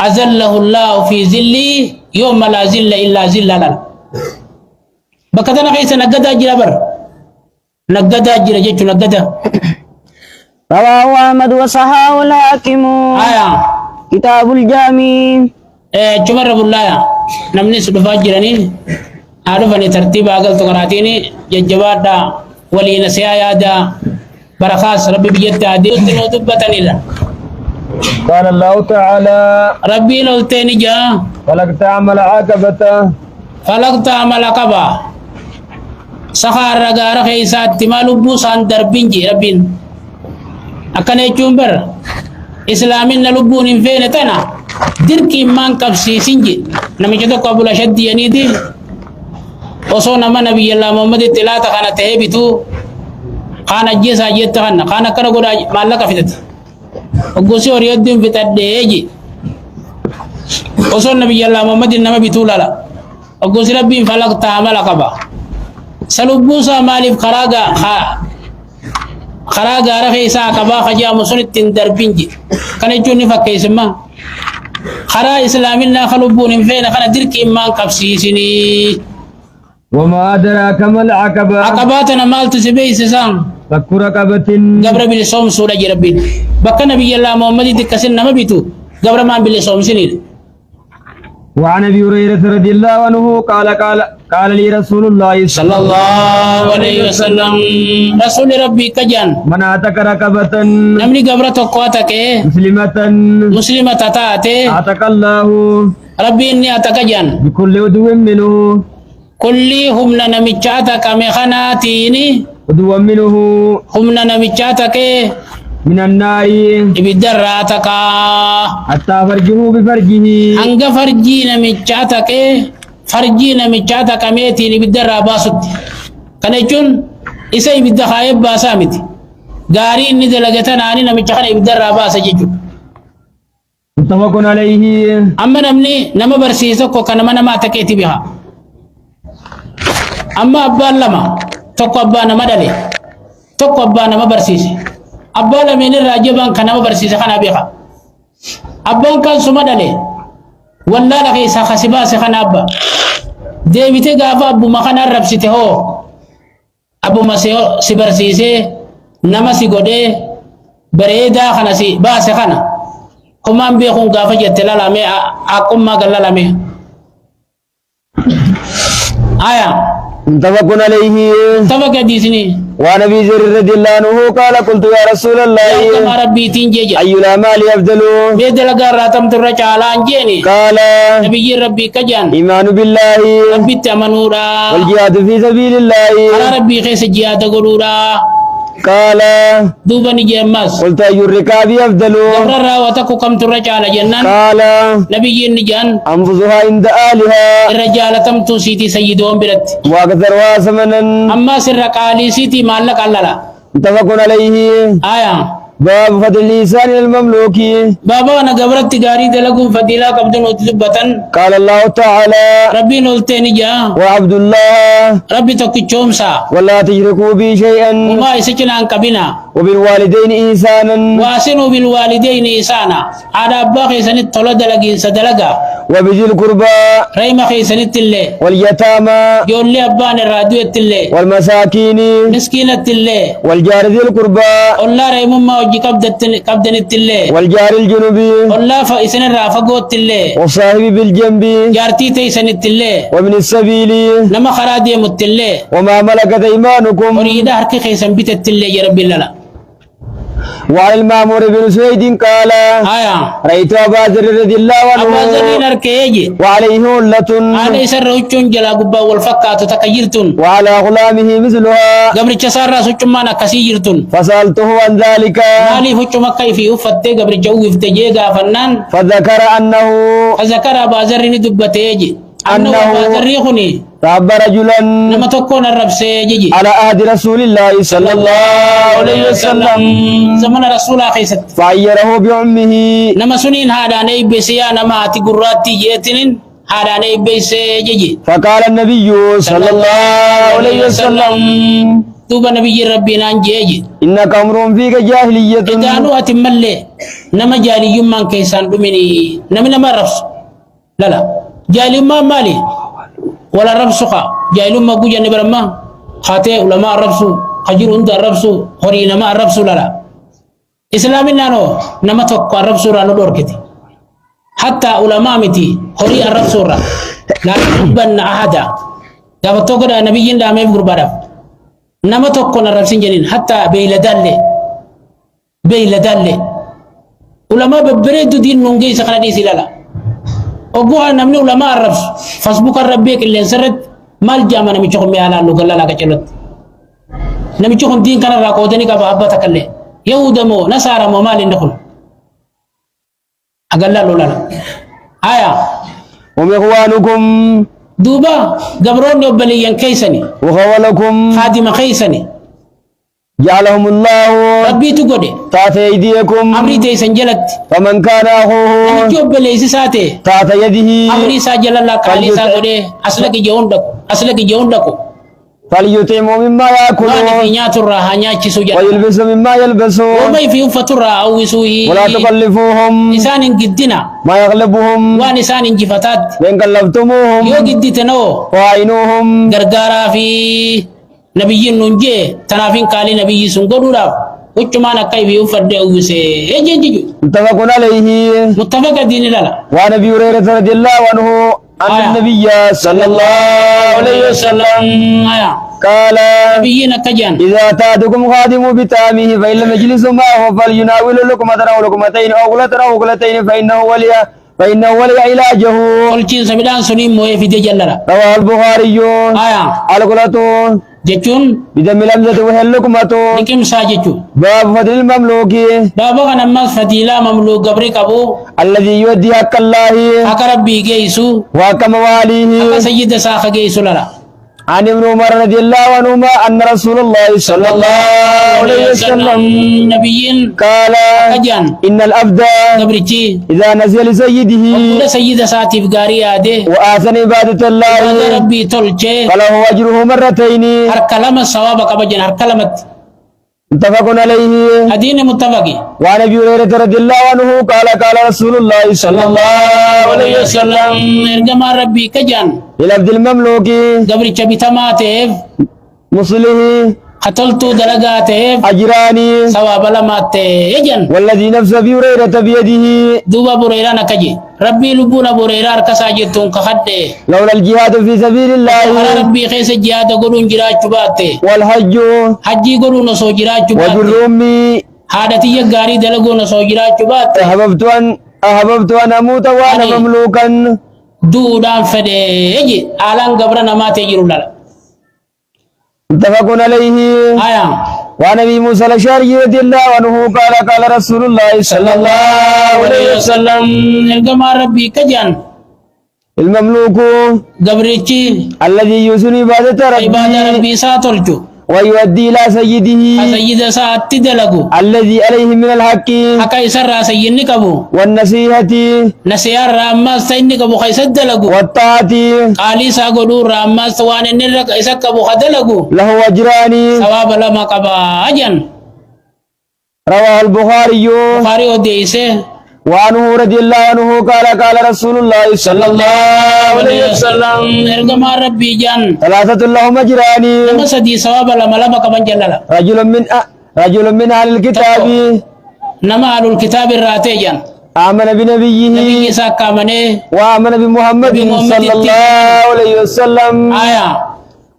أزله الله في ذلي يوم لا ذل إلا ذل لا بكتنا خيسا نقدا جرابر نقدا جرجت نقدا رواه أحمد وصححه الحاكم آية كتاب الجامع جمر رب الله نمني سبفا جراني عارفني ترتيب أقل تقراتيني ججبادا ولي نسيا يادا برخاص ربي بيتا دي وتنو دبتني لا قال الله تعالى ربي لو تاني جا فلقد عمل عاقبة فلقت عمل قبا سخار رغار خيسات تمالو بوسان دربينجي ربين أكني جنبر إسلامين نلبون فين تنا دركي مان كبسي سنجي نمي جدو قبول شد ينيدي وصو نما نبي الله محمد تلاتا خانا تهيبتو خانا جيسا جيتا خانا خانا كرغو مالك فتت وقوسي وريدين فتت ديجي وصو نبي الله محمد نما بتولا لا وقوسي ربي فلق تعمل قبا سلبوسا مالف خراغا رخيسا قبا خجا مسنت دربينجي كان يجوني فكيسما خرا إسلامنا خلبون فين خنا درك إمان قبسيسني وما أدراك ما العقبة عقباتنا مالت سبيس سام فك رقبة قبر بالصوم سورة ربي بكى نبي الله محمد دكسن ما بيتو قبر ما بالصوم سنين وعن أبي هريرة رضي الله عنه قال لي رسول الله صلى الله عليه وسلم رسول ربي كجان من أتك رقبة نمني قبر تقواتك مسلمة مسلمة تاتي أتك الله ربي إني أتكجان بكل عدو منه كلهم نمجاتك مخناتيني عدو منه هم نمجاتك من النار بدراتك حتى فرجه بفرجه hanga farjii namichaata kee farjii namichaata kameetiin ibiddarraa baasutti kana jechuun isa ibidda kaayee baasaa miti gaarii inni dalagatan ani namicha kana ibiddarraa baasa jechuudha. متفق عليه amma namni nama barsiise tokko kan nama takeeti biha amma abbaan lama tokko abbaa nama dhale tokko abbaa nama barsiise abbaa lameen irraa jabaan kan nama barsiise kana biha abbaan kan suma dhale wallaala keessa khasibaase kana abba deebite gaafa abbuma kana rabsite hoo abbuma si barsiise nama si godhee bareedaa kana si baase kana kumaan beekuun gaafa jette lalame akkuma galalame aya متفق عليه tabaga diisni وعن ابي ذر رضي الله عنه قال قلت يا رسول الله kama rabbiitiin jeja اي الاعمال افضل beedala garraatam turra caalaan jeeni قال nabiyyi rabbii kajan ايمان بالله rabbitti amanuudha والجهاد في سبيل الله karaa rabbii keessa jihaada godhuudha قال duuba ni jeemmas قلت اي الركاب افضل gabrarraa waa takku kam turra caala jennaan قال nabiyyiin ni jaan انفسها عند اهلها irra jaalatamtuu siitii sayyidoon biratti واكثرها ثمنا ammaa sirra qaalii siitii maallaqa allala متفق عليه aya باب فضل الإحسان المملوك. بابا أنا قبرت غاري دلقون فضيلة قبضن وتثبتا. قال الله تعالى ربي نولتني جا وعبد الله ربي تكتشوم سا ولا تشركوا بي شيئا وما يسكن عن كبنا وبالوالدين إحسانا واسنوا بالوالدين إحسانا على أبا خيسن الطلد لقين سدلقا وبذي القربى ريما خيسن التلي واليتامى يولي أبان الراديو التلي والمساكين مسكينة التلي والجار ذي القربى والله ريم ما وجي قبدن التلي والجار الجنوبي والله فإسن الرافقو التلي والصاحب بالجنب جارتي تيسن التلي ومن السبيل نما خرادي متلي وما ملكت أيمانكم. وريدا هركي خيسن بيت التلي يا رب الله. وعن المعمور بن سويد قال آية رأيت أبا ذر رضي الله عنه أبا زرين أركيجي وعليه هلة أنا يسر وجون جلا قبا والفكات تكيرتون وعلى غلامه مثلها قبل تسارة سوچمانا كسيرتون فسألته عن ذلك مالي فوچما كيفي أفتة قبل جو افتجيغا فنان فذكر أنه فذكر أبا زرين دبتيجي أنه أبا زريخني رب رجلا نما تكون الرب سيجي على عهد رسول الله صلى الله عليه وسلم زمن رسول خيست فعيره بعمه نما سنين هذا نيبسيا نما تقراتي جيتنين هذا نيبسيجي فقال النبي صلى الله عليه وسلم توبا نبي ربنا نجيجي إنك أمر فيك جاهلية إذا أنو أتملي نما جالي يمان كيسان دوميني نما رفس لا جالي ما مالي ولا رفسخا جالي ما قوجا نبرما خاتي علماء رفسو خجر انت رفسو خري نما رفسو لا إسلامنا نو نما توقع رفسو رانو دوركتي حتى علماء متي خري الرفسو را لا تبن أحدا دابتو قد نبيين دا ميبقر بارف نما توقع الرفسين جنين حتى بيلا دالي علماء ببريدو دين نونجي سخنا دي سلالا oguha namni ulama arabs facebook arabbe killen seret mal jama nami chokon mi ala no galla la ka celot nami chokon din kana ra ko dani ka ba abba takalle yahuda mo nasara mo mal ndkhul agalla lola aya ومخوانكم دوبا gabron do baliyan kaysani وخولكم خادم kaysani جعلهم الله ربي تقول تحت أيديكم أمري تيسن جلت فمن كان أخوه جوب ليس ساتي تحت يده أمري ساجل الله كالي ساقودي أسلك جون دكو فليطعم مما ما يأكلون في نيات الراحة نيات سوجا ويلبس مما يلبسون وما في فترة أو سوي ولا تكلفوهم نسان جدنا ما يغلبهم ونسان جفتات وإن كلفتموهم يو جدتنو وعينوهم غرغارا في نبي نونجي تنافين قالي نبي سنقدورا وچمانا كيف يفرد أوسي يجي متفق عليه متفق دين لا وعن أبي هريرة رضي الله عنه أن النبي صلى الله عليه وسلم قال نبينا كجان إذا أتاكم خادم بطعامه فإن لم يجلسوا معه فليناول لقمة أو لقمتين أو غلتين فإنه ولي علاجه. قل جين سمدان سنين موي في دجلرا رواه البخاري. الغلط جتون بدم الأمزة وهي اللقمة. نكيم ساجتو باب فضل المملوك. باب كان ما فضيلة مملوك قبري كابو الذي يودي حق الله أقرب بي جيسو وحق مواليه أقا سيد ساخ جيسو لرا. عن ابن عمر رضي الله عنهما أن رسول الله صلى الله عليه وسلم نبيين قال أجان إن الأبد قبرتي إذا نزل سيده وقل سيد ساتي بقاري آده وآثن عبادة الله ربي تلجي فله أجره مرتين. هركلمة الصواب قبجن هركلمة متفق عليه. أدين متفقي. وعن أبي هريرة رضي الله عنه قال رسول الله صلى الله عليه وسلم إرجما ربي كجان للعبد المملوك قبر شبيتماتيف مصله قتلت دلقاتيف أجراني ثواب لماتيجن والذي نفس أبي هريرة بيده دوبا بريران كجي ربي لبونا بريران كساجتون كخده لولا الجهاد في سبيل الله ربي خيس الجهاد قولون جراج باتي والحج حجي قولون سو جراج باتي وبالرومي حادتي يقاري دلقون سو جراج باتي أحببت أن أموت وأنا مملوكا دودان فدي يجي آلان قبرنا ما تجيرو للا متفق عليه. وعن ابي موسى الاشعري رضي الله عنه قال رسول الله صلى الله عليه وسلم إرجما ربي كجان المملوك قبرتي الذي يحسن عبادة عبادة ربي ساتلجو ويؤدي إلى سيده سيد ساعة دلقو الذي عليه من الحق حكا يسر سيدني كبو والنصيحة نسيار راما سيدني كبو خيسد دلقو والطاعة قالي ساقلو راما سوان النرق إسا كبو خدلقو له أجران ثواب لما كبا أجن رواه البخاري بخاري وديسه وعنه رضي الله عنه قال قال رسول الله صلى الله عليه وسلم إرقما ربي جان ثلاثة لهم أجران لما سدي ثواب لما كبان جلال رجل من أهل الكتاب نما على الكتاب الراتي جان آمن بنبيه نبي ساكا منه وآمن بمحمد صلى الله عليه وسلم آية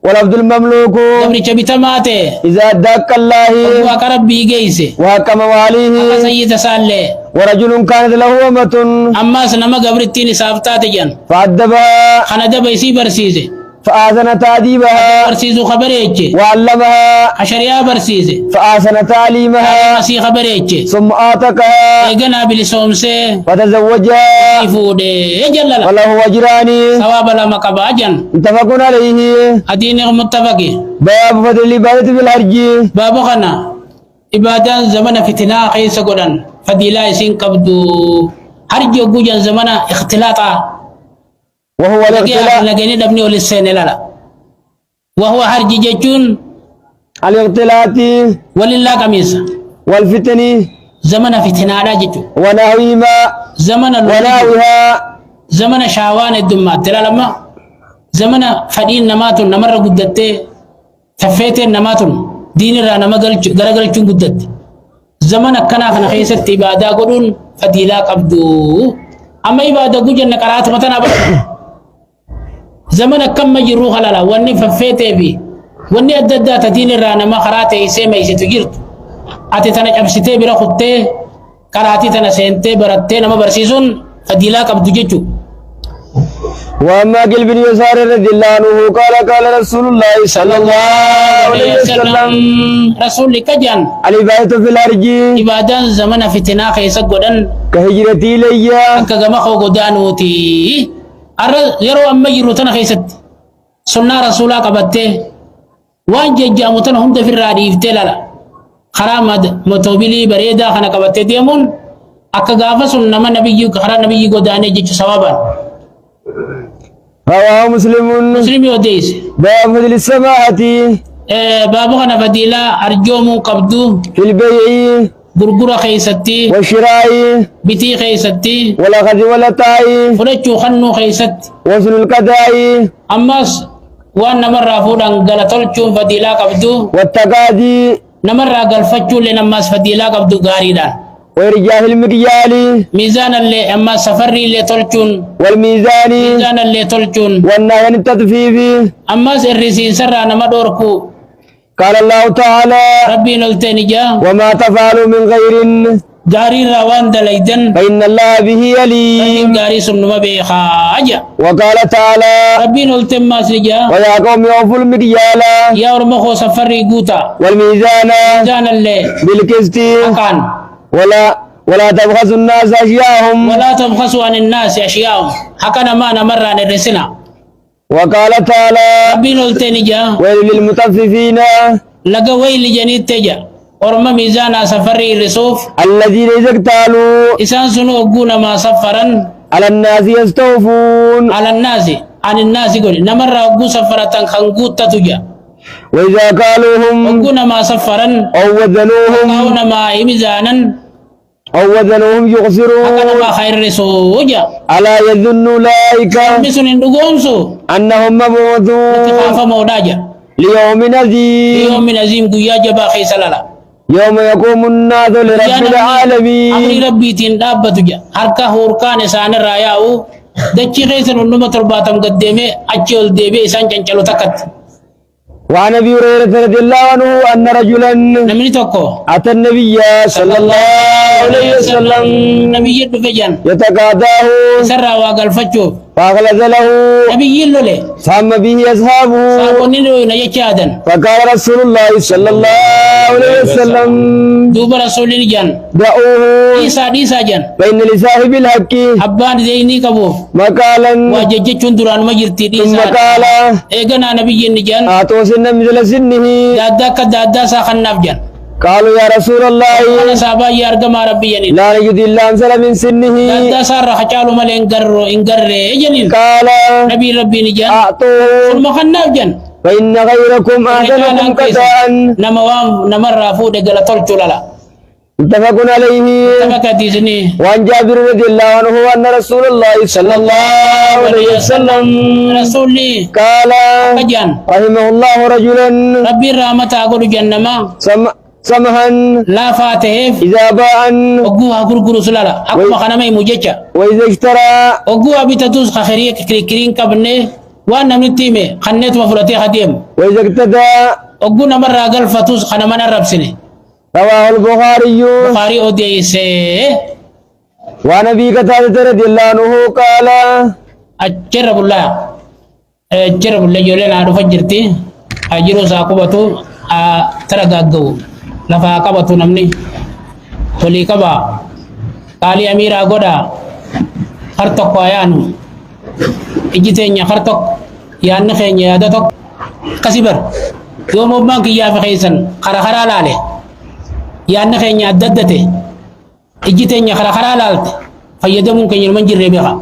والعبد المملوك دبري چبيتا ماته إذا دك الله وقرب بيجيسه وحكم واليه سيد سالة ورجل كانت له أمة أما سنما قبرتين سابتات جان فأدبها خندا بيسي برسيزه فآذن تأديبها برسيزو خبريتش وعلمها أشريا برسيزه فآذن تعليمها مسي خبريتش ثم آتكها إيقنا بلسومسه فتزوجها يفوده جلال وله أجران ثواب لما كبا جان متفق عليه أدين متفقي باب فضل العبادة في الحج بابو خنا إبادة زمن فتنة خيس قدن فضيلة سين كبدو حرج يقوجا زمن اختلاطا وهو الاختلاط لكن دبني ولسين لا وهو حرج ججون الاختلاط ولله قميص والفتن زمن فتنة لا ججو ونحوهما زمن ونحوها زمن شاوان الدمات ترى لما زمن فدين نماتون نمر قدت تفيتين نماتون دين را نما غرغل چون قدت زمن كنا كنا خيست عبادة قدون فضيلة قبدو أما عبادة قجن قرات متنا بس زمن كم مجرو خلالا واني ففيته بي واني أددا تدين را نما خرات يسمى يستجيرت أتي تنا أبسته برا خدته قراتي تنا سنته برته نما برسيسون فضيلة قبدو جچو وأما قل بن يسار رضي الله عنه قال قال رسول الله صلى الله عليه وسلم رسول كجان العبادة في الحج عبادة زمن فتنة خيس قدن كهجرتي إلي كجمع خو قدانوتي يرو أما يروتنا خيست سنة رسولا قبته وان ججا متن هم في الراديف تلالا خرامد متوبلي بريدا خنا قبته ديمون أكغافة سنة ما نبي خرا نبي قداني جج سوابا رواه مسلم يوديس باب فضل السماحة بابو خنا فضيلة أرجومو قبدو في البيع غرغرة خيستي والشراء بتي خيستي والأخذ والعطاء فرجو خنو خيست وصل القضاء أماس وان نمر فودان غلطلچو فضيلة قبدو والتقاضي نمر غلفتچو لنماس فضيلة قبدو غاريدان وإرجاء المكيال ميزان اللي أما سفري اللي تلچون والميزان ميزان اللي تلچون والنهي عن التطفيف أما سرسين سرى نما دوركو قال الله تعالى ربي نلتني جا وما تفعلوا من خير غاري روان دليدن فإن الله به عليم غاري سنما بخاجة وقال تعالى ربي نلتم ما سجا ويا قوم أوفوا المكيال يا ورمخو سفري قوتا والميزان ميزان اللي بالقسط أكان ولا تبخسوا الناس أشياءهم ولا تبخسوا عن الناس أشياءهم حكنا ما نمر عن الرسنا وقال تعالى ربي نلتني جا ويل للمطففين لقى ويل جنيد تجا ورما ميزانا سفري رسوف الذين إذا اكتالوا إسان سنو أقونا ما سفرا على الناس يستوفون على الناس عن الناس قول نمر أقو سفرة خنقوت تجا وإذا قالوهم أقونا ما سفرا أو وزنوهم أقونا ما ميزانا أو وزنوهم يخسرون أكنا ما خير رسوجا ألا يظن أولئك بسن اندقومسو أنهم مبعوثون اتفاف مولاجا ليوم عظيم يوم من عظيم قيا جبا خيس لالا يوم يقوم الناس لرب العالمين أمر ربي تندابة جا حركة هوركان سان الراياو دچي خيس ننما ترباتم قدمي أجل ديبي إسان جنچلو تكت وعن ابي هريره رضي الله عنه ان رجلا نمني توكو اتى النبي صلى الله عليه وسلم نبي دفجان يتقاضاه سرا واقل فتشو فاغلظ له نبي يلولي سام به اصحابه ساقوني نو نيچادن فقال رسول الله صلى الله عليه وسلم دوب رسول جان دعوه ديسا جان فإن لصاحب الحق أبان زيني كبوف مقالا وججتشون دران مجرتي ثم ديسا قال إيغنا نبي جان أعطوا سن مثل سنه دادا كدادا ساخن جان قالوا يا رسول الله أنا سابا يارغما ربي جانين لا نجد إلا أمثل من سنه دادا سار خچالو مال انغر جانين قال نبي ربي نجان أعطوا ثم خناف جان فإن غيركم أحسنكم كساء نمر رافو دغلا تولچو لالا متفق عليه تبكتي سني وعن جابر رضي الله عنه أن رسول الله صلى الله عليه وسلم رسولي قال جان رحمه الله رجلا ربي رحمة أقول جنما سمحا لا فاته إذا باع أقوها غرغر سلالا أقوى خنمي مجيجا وإذا اشترى أقوها بتدوس خخريك كريكرين كبني وانا من تيمي خنيت مفرتي خديم وإذا اقتدى أقونا مرة أقل فتوس خنمنا ربسني رواه البخاري بخاري أوديسي وعن أبي قتادة رضي الله عنه قال أجرب الله جولين عارف فجرتي أجرو ساقبتو ترقاقو لفا قبتو نمني ولي قبا قالي أمير أقودا خرطق ويانو إجتين خرطق يان خين يادتك كسبر يوم بانك يا في خيسن خرا لالي يان خين ياددته إجتين خرا لالت فيدمون كن يرمن جربها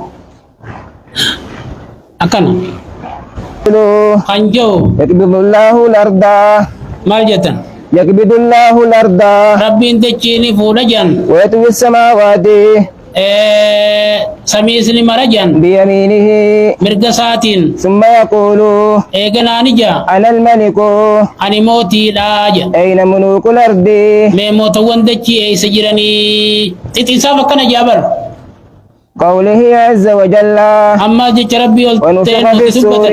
أكن خنجو يقبض الله الأرض مالجتن يقبض الله الأرض ربي انتجيني فولجان ويطوي السماوات سميسني مرجان بيمينه مرقساتين ثم يقول إيقنانجا أنا الملك أني موتي لاجا أين ملوك الأرض ميموتا وندجي أي سجراني تتسافا كان جابر قوله عز وجل أما جيش ربي ونفخ في السور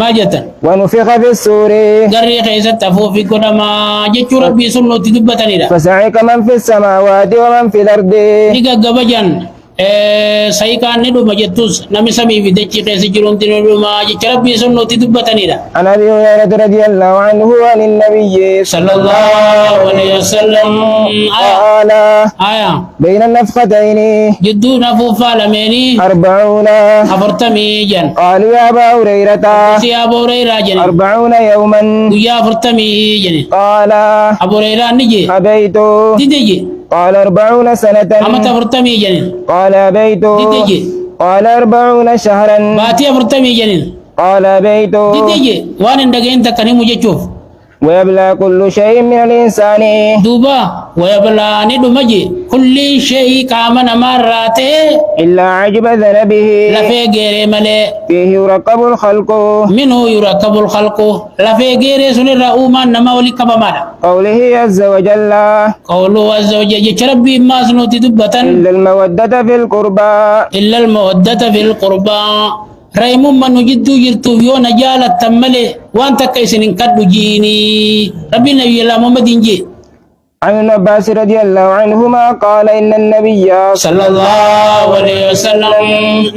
ما جتن ونفخ في السور قري خيسة تفوفي كنما جيش ربي سنو تدبتني لا فسعك من في السماوات ومن في الأرض نيجا قبجان سيكان ندو مجتوس نمي سمي في دجي خيسة جرون تنو ما جيش ربي سنو تدبتني لا عن أبي هريرة رضي الله عنه عن النبي صلى الله عليه وسلم قال آية بين النفختين جدو نفوفا لميني 40 أفرتمي جن قالوا يا أبا هريرة سي أبو هريرة جن 40 يوما ويا أفرتمي جن قال أبو هريرة نجي أبيت تيجي قال 40 سنة أما تفرتمي جن قال أبيت تيجي قال 40 شهرا باتي أفرتمي جن قال أبيت تيجي وانا ندقين تكني مجيشوف ويبلى كل شيء من الإنسان دوبا ويبلى ندمجي كل شيء كامن مراته إلا عجب ذنبه لفي غير ملي فيه يركب الخلق منه يركب الخلق لفي غير سن الرؤوما نما ولي كبمالا قوله عز وجل قوله عز وجل ربي ما سنوتي دبة إلا المودة في القربى إلا المودة في القربى رأيم من جدو جرتو يونا جالت تملي وانت كيسن قد جيني ربي نبي الله محمد جي عن ابن عباس رضي الله عنهما قال إن النبي صلى الله عليه وسلم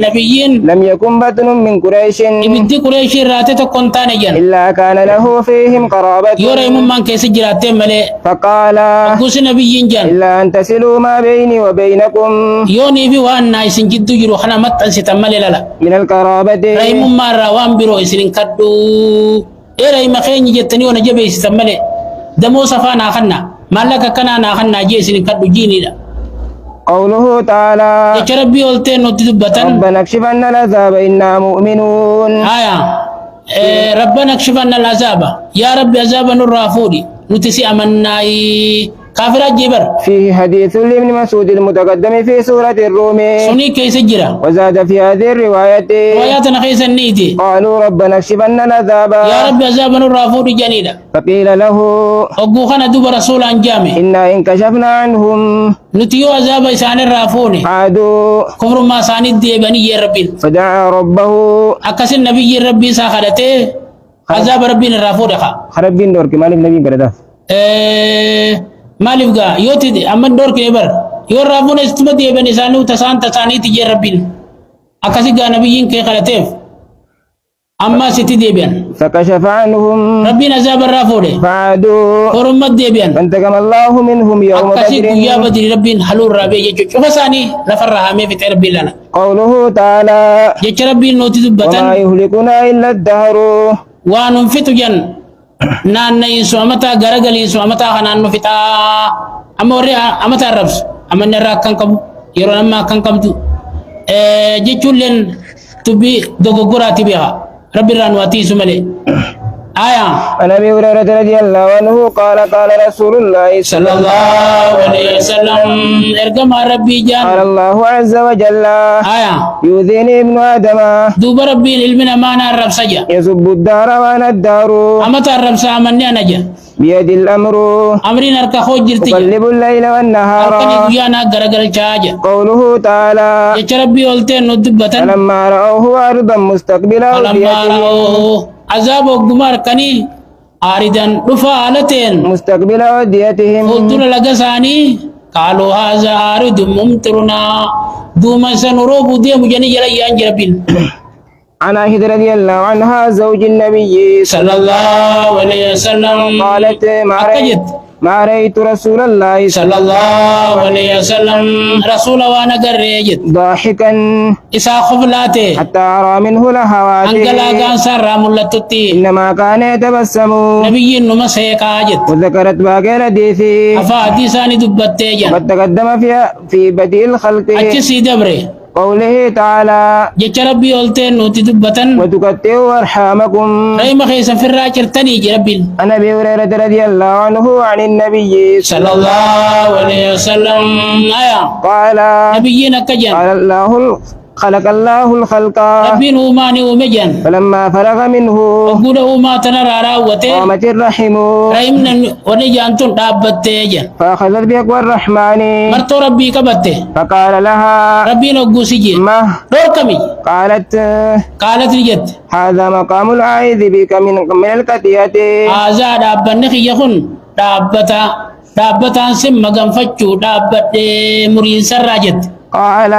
نبيين لم يكن بطن من قريش ibiddi qureeshii irraate tokkon taane jan إلا كان له فيهم قرابة yoo reemummaan keessa jiraattee malee فقال gusi nabiyyiin jan إلا أن تسلوا ما بيني وبينكم yoonii fi waan naa isin jidduu jiru kana maxxansitan malee lala من القرابة reemummaa irraa waan biroo isinin kadhu reema keenyi jettanii ona jabeessitan malee damoo safaa naa kanna maallaqa kanaa naa kannaa jee isinin kadhu jiiniidha قوله تعالى jecha rabbii olteen nutti dubbatan ربنا اكشف عنا العذاب إنا مؤمنون haya rabbana akshifannaa al-azaaba yaa rabbi azaaba nurraa fuudhi nuti si amannaayi كافر جبر فيه حديث لابن مسعود المتقدم في سورة الروم سني كيس جرا وزاد في هذه الرواية رواياتنا خيس النيتي قالوا ربنا اكشف عنا العذاب يا رب عذاب الرافود جنيدا فقيل له أبو خنا دوب رسول عن جامع إنا إن كشفنا عنهم نتيو عذاب إسان الرافون عادوا كفر ما ساني دي بني يا ربي فدعا ربه أكس النبي ربي ساخدته عذاب ربي الرافود خربين دور كمال النبي بردا مالف غا يوتي أمن دور كبر يور رافون استمدي بني سانو تسان تساني تجي ربي أكسي غا نبيين كي خلتف أما ستي ديبيان فكشف عنهم ربنا زاب الرافوري فعادوا ورمت ديبيان فانتقم الله منهم يوم أكسي بدر. يا بدر ربين حلول ربي يجو شوف ثاني نفرها مي في ربي لنا قوله تعالى يجو ربي نوتي وما دبتن يهلكنا إلا الدهر وانم فتو جن نان يسوع متى غرغل يسوع متى خنان فتا أموري أمتى الربس أمن نرى كان كم يرون ما كان كم تو جيتشولن تبي دوغوراتي بها ربي رانواتي سملي آية عن أبي هريرة رضي الله عنه قال قال رسول الله صلى الله عليه وسلم ارقم ربي جان قال الله عز وجل آية يؤذيني ابن آدم دوب ربي العلمنا ما نعرف سجا يسب الدار وأنا الدار أما تعرف سامني أنا جا بيد الأمر أمرين أركا خوج جرتي أقلب الليل والنهار أركني قيانا غرغر شاجا قوله تعالى يا ربي قلتين ندبتن فلما رأوه عارضا مستقبلا فلما أوديتهم رأوه عذاب وقمار كني آردن رفالتين مستقبلا أوديتهم فلتنا لقساني قالوا هذا عارض ممطرنا دوما سنروب ديم جني جلي أنجربين عن عائشة رضي الله عنها زوج النبي صلى الله عليه وسلم قالت أكجت ما رأيت رسول الله صلى الله عليه وسلم رسول وانا قريجت ضاحكا إسا خفلاته حتى أرى منه لهواته أنقلا كان سر ملتتي إنما كان يتبسم نبي نمسه كاجت وذكرت باقي الحديث أفادي ساني دبتي وقد تقدم في بدء الخلق أجسي دبره قوله تعالى جچ ربي قلتين نوتي دبتن وتقطعوا أرحامكم رأي خيسا في الراجر تني جربين عن أبي هريرة رضي الله عنه عن النبي صلى الله عليه وسلم آية قال نبينا كجن قال الله خلق الله الخلق ربي نوماني ومجن فلما فرغ منه وقود وما تنرى راوته قامت الرحم رأيمنا ونجانتون دابته جن فأخذت بأقوى الرحمن مرتو ربي كبته فقال لها ربي نقو سجين ما دور كمي قالت لجت هذا مقام العائذ بك من القتيات هذا دابن خيخن دابتا سم مغان فتشو دابت مرين سراجت قال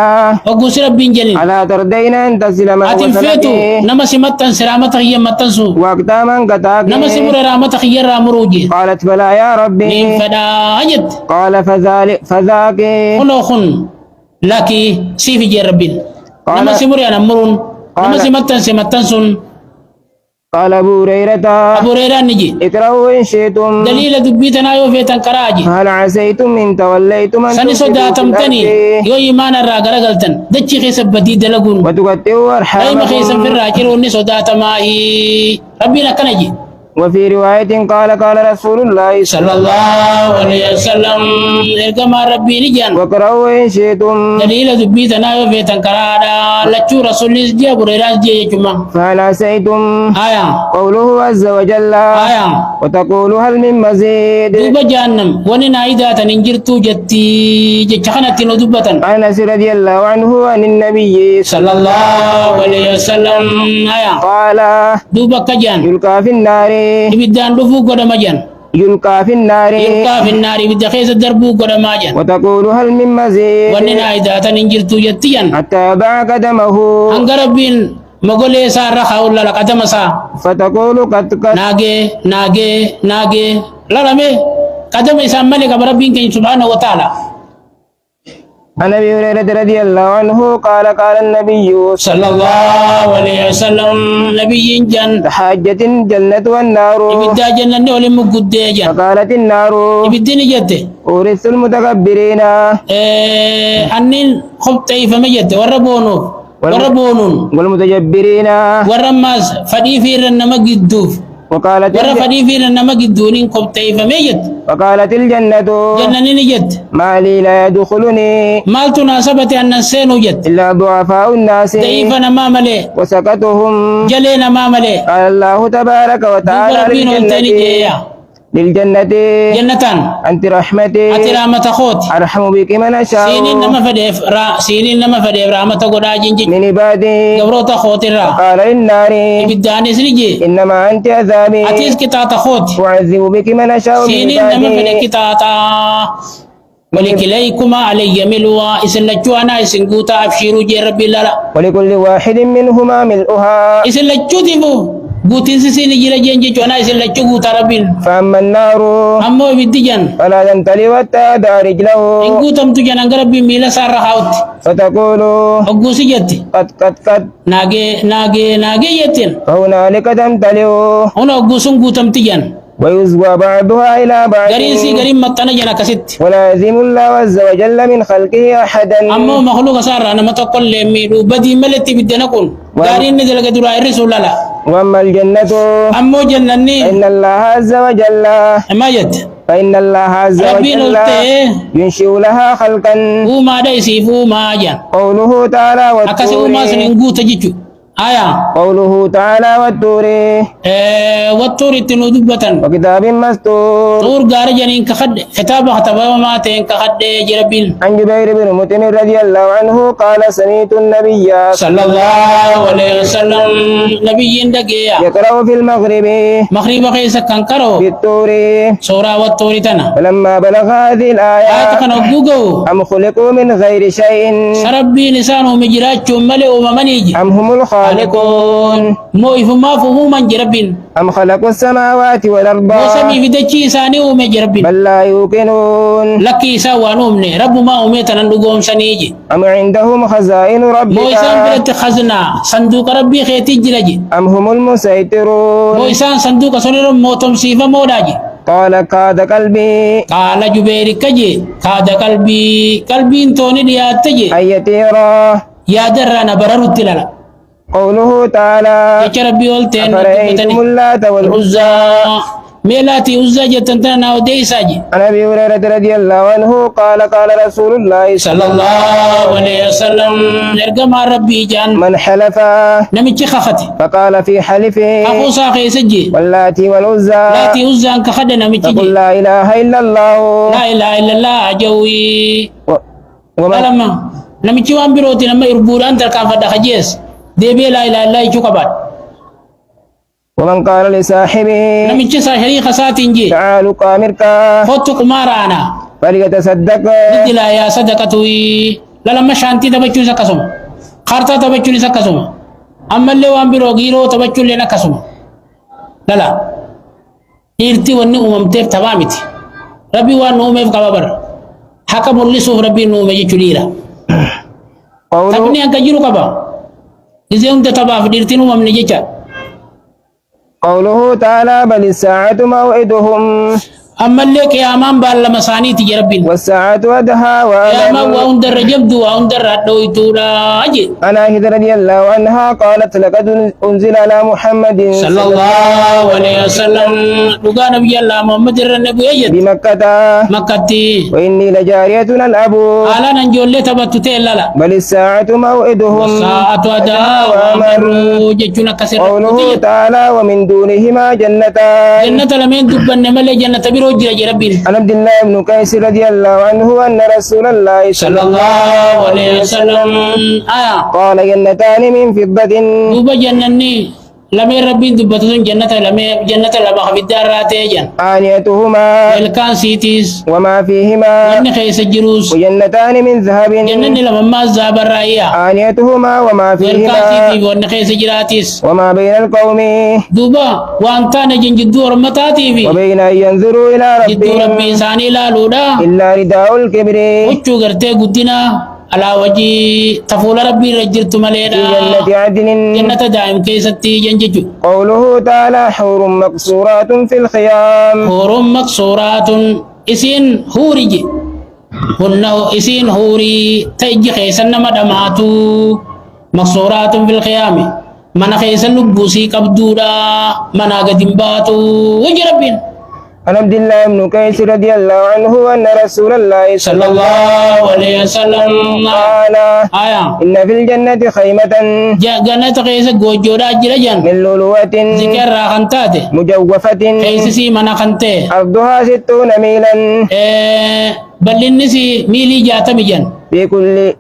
وقوس ربي جنين ألا تردين أن تصل ما أتنفيتو وصلك نما سمتن سرامتك هي متنسو وقتا من قطعك نما سمر رامتك هي رامروجي قالت فلا يا ربي نين فدا أجت قال فذاك خلوخن لكي سيف جربين قال- نما سمر أنا مرون نما قال- سمتن سن قال أبو هريرة أبو ريران نجي اقرأوا إن شئتم دليل دبيتنا يو فيتن كراجي هل عسيتم إن توليتم أن سني تفسدوا في صداتمتني الأرض يو إيمان الراغرة غلطن دچي خيس بدي دلغون وتقطعوا أي ما خيس في أرحامكم الراجل وني صداتماهي ربنا كنجي وفي رواية قال قال رسول الله صلى الله عليه وسلم إرقما ربي نجان واقرأوا إن شئتم دليل دبيتنا يو فيتن كرادا لچو رسول جي أبو ريران جي جمع فهل عسيتم آية قوله عز وجل آية وتقول هل من مزيد دوبا جهنم وني نايداتا ننجرتو جتي جتشخنتي ندوبتا عن أنس رضي الله عنه عن النبي صلى الله عليه وسلم آية قال دوبا كجان يلقى في النار ibiddaan dhufuu godhama jan يلقى في النار yulqaa fi naari ibidda keessa darbuu godhamaa jan وتقول هل من مزيد wanni naa idaatan hin jirtu jetti jan حتى يضع قدمه hanga rabbiin mogolee isaa irra kaa'u lala qadama isaa فتقول قد naagee lalame qadama isaan malee qaba rabbiin keenya subhaanahu wa ta'ala عن ابي هريره رضي الله عنه قال قال النبي صلى الله عليه وسلم نبي جن تحاجت الجنه والنار ibiddaa jannanni olin mugguddee jan فقالت النار ibiddini jette أورث المتكبرين annin qopheeffame jette warra boonuun والمتجبرين warra ammaas fadhii fi irra nama gidduuf وقالت warra fadhii fi irra nama gidduuniin qopheeffame jette وقالت الجنة jannanini jette ما لي لا يدخلني maaltu naasabate annan seenuu jette إلا ضعفاء الناس da'iifa namaa malee وسكتهم jalee namaa malee قال الله تبارك duuba وتعالى rabbiin olteeni jeeya للجنة jannataan أنت رحمتي ati raamata kooti أرحم بك من أشاء siiniin nama fedheef raamata godhaa jinji من عبادي gabroota kootirraa قال النار ibiddaanis ni jee إنما أنت عذابي atis qixaaxa kooti أعذب بك من أشاء من siiniin nama fedhe عبادي qixaaxaa ولكليكما علي ملوا إسن لجو أنا إسن قوتا أبشيرو جي ربي لا ولكل واحد منهما ملؤها إسن لجو تبو قوتين سيسين جيلا جنجي جو أنا إسن لجو قوتا ربين فأما النار أمو بدجان فلا تنتلي وتأدى رجله إن قوتم تجان أنك ربي ميلا سار حاوت فتقول أقوسي جتي قد ناجي يتين فهنالك تمتلئ هنا أقوسون قوتم تجان ويزوى بعضها إلى بعض غريسي غريم متنا جنا كست ولا يزم الله عز وجل من خلقه أحدا أما مخلوق صار أنا ما تقول لي ميرو بدي ملتي بدنا كون غارين ندل كدرا الرسول لا وأما الجنة أما جنني إن الله عز وجل ما يد فإن الله عز وجل ينشئ لها خلقا وما دايسي وما جان قوله تعالى أكاسي وما سنقول تجيتو آية قوله تعالى والطور والطور تنودبة وكتاب مسطور طور غار جنين كخد كتاب خطبه وما تين كخد جربين عن جبير بن مطعم رضي الله عنه قال سمعت النبي صلى الله عليه وسلم نبي دقيا يقرأ في المغرب مغرب قيس كنكرو بالطور سورة والطور تنا فلما بلغ هذه الآية آية كان أبوغو أم خلقوا من غير شيء سربي لسانه مجرات ملئ ومنيج أم هم الخالقون مو إفما فهما جربين أم خلقوا السماوات والأرض وسمي في دجي ساني ومجربين بل لا يوقنون لكي سوى نومني رب ما أميتنا نقوم سنيجي أم عندهم خزائن ربك مو إسان بلت خزنا صندوق ربي خيتي جلجي أم هم المسيطرون مو إسان صندوق سنر موتم سيفا مولاجي قال كاد قلبي قال جبير كجي كاد قلبي انتوني ديات تجي أن يطيرا يا درنا بررت للا قوله تعالى يا ربي قلتين أفرأيتم اللات والعزى عزا ميلاتي عزا جتنتنا وديساجي عن أبي هريرة رضي الله عنه قال قال رسول الله صلى الله عليه وسلم ارقم ربي جان من حلف نمشي خختي فقال في حلفه أخو ساقي سجي واللات والعزى لاتي عزا انك خد نمشي فقل لا إله إلا الله لا إله إلا الله جوي ومن لما نمشي وان بروتي لما يربوران تركان فدا خجيس ديبي لا إله إلا الله يشوكبات ومن قال لصاحبه نمشي صاحبي خساتين جي تعالوا قامركا خطو قمارانا فليتصدق بدي لا يا صدقتوي لا لما شانتي تبچو سكسوم خارتا تبچو سكسوم أما اللي وان برو غيرو تبچو لنا كسوم لا إرتي وني أممتف تمامتي ربي وان نومف كبابر حكم اللي سوف ربي نومي جليلا قوله تبني أنك جيرو كبا إذا أنت تبا فديرتي نوم من جيجا قوله تعالى بل الساعة موعدهم أما اللي كيامان بالمساني تجربين والساعة أدهى كياما وأمر وأندر جبدو وأندر دويتورا أجي عن عائشة رضي الله عنها قالت لقد أنزل على محمد صلى الله عليه وسلم لقى نبي الله محمد النبي يجد بمكة مكتي وإني لجارية ألعب على ننجول تبتت لا بل الساعة موعدهم ساعة أدا وأمر جتنا كسر قوله تعالى ومن دونهما جنتان جنة لمن دبن ملي جنة بيرو جرى ربين عن عبد الله بن قيس رضي الله عنه أن رسول الله صلى الله عليه وسلم قال جنتان من فضة دوبا جنني لمن ربين دبتون جنة لما خفي الدار راتيجن آنيتهما الكان سيتيس وما فيهما وني خيس الجروس وجنتان من ذهب جنني لما ما زاب الرأية آنيتهما وما والكان فيهما سيتي وني خيس جراتيس وما بين القوم دوبا وانتان جنجدو رمتاتي في وبين أن ينظروا إلى جدو ربهم ربي إنساني لا لودا إلا رداء الكبر وچو غرتي قدنا على وجه تفول ربي رجلت في ملينا جنة عدن جنة دائم كيستي جنججو قوله تعالى حور مقصورات في الخيام حور مقصورات اسين هوريجي هن اسين هوري تيجي خيسن مدماتو مقصورات في الخيام من خيسن لبوسي قبدودا من قدمباتو وجه ربين عن عبد الله بن قيس رضي الله عنه أن رسول الله صلى الله عليه وسلم قال آية إن في الجنة خيمة جنة خيس جوجودا جرجان من لؤلؤة ذكر راخنتاته مجوفة خيس سي منا خنته أرضها 60 ميلا بل النسي ميلي جاتم جن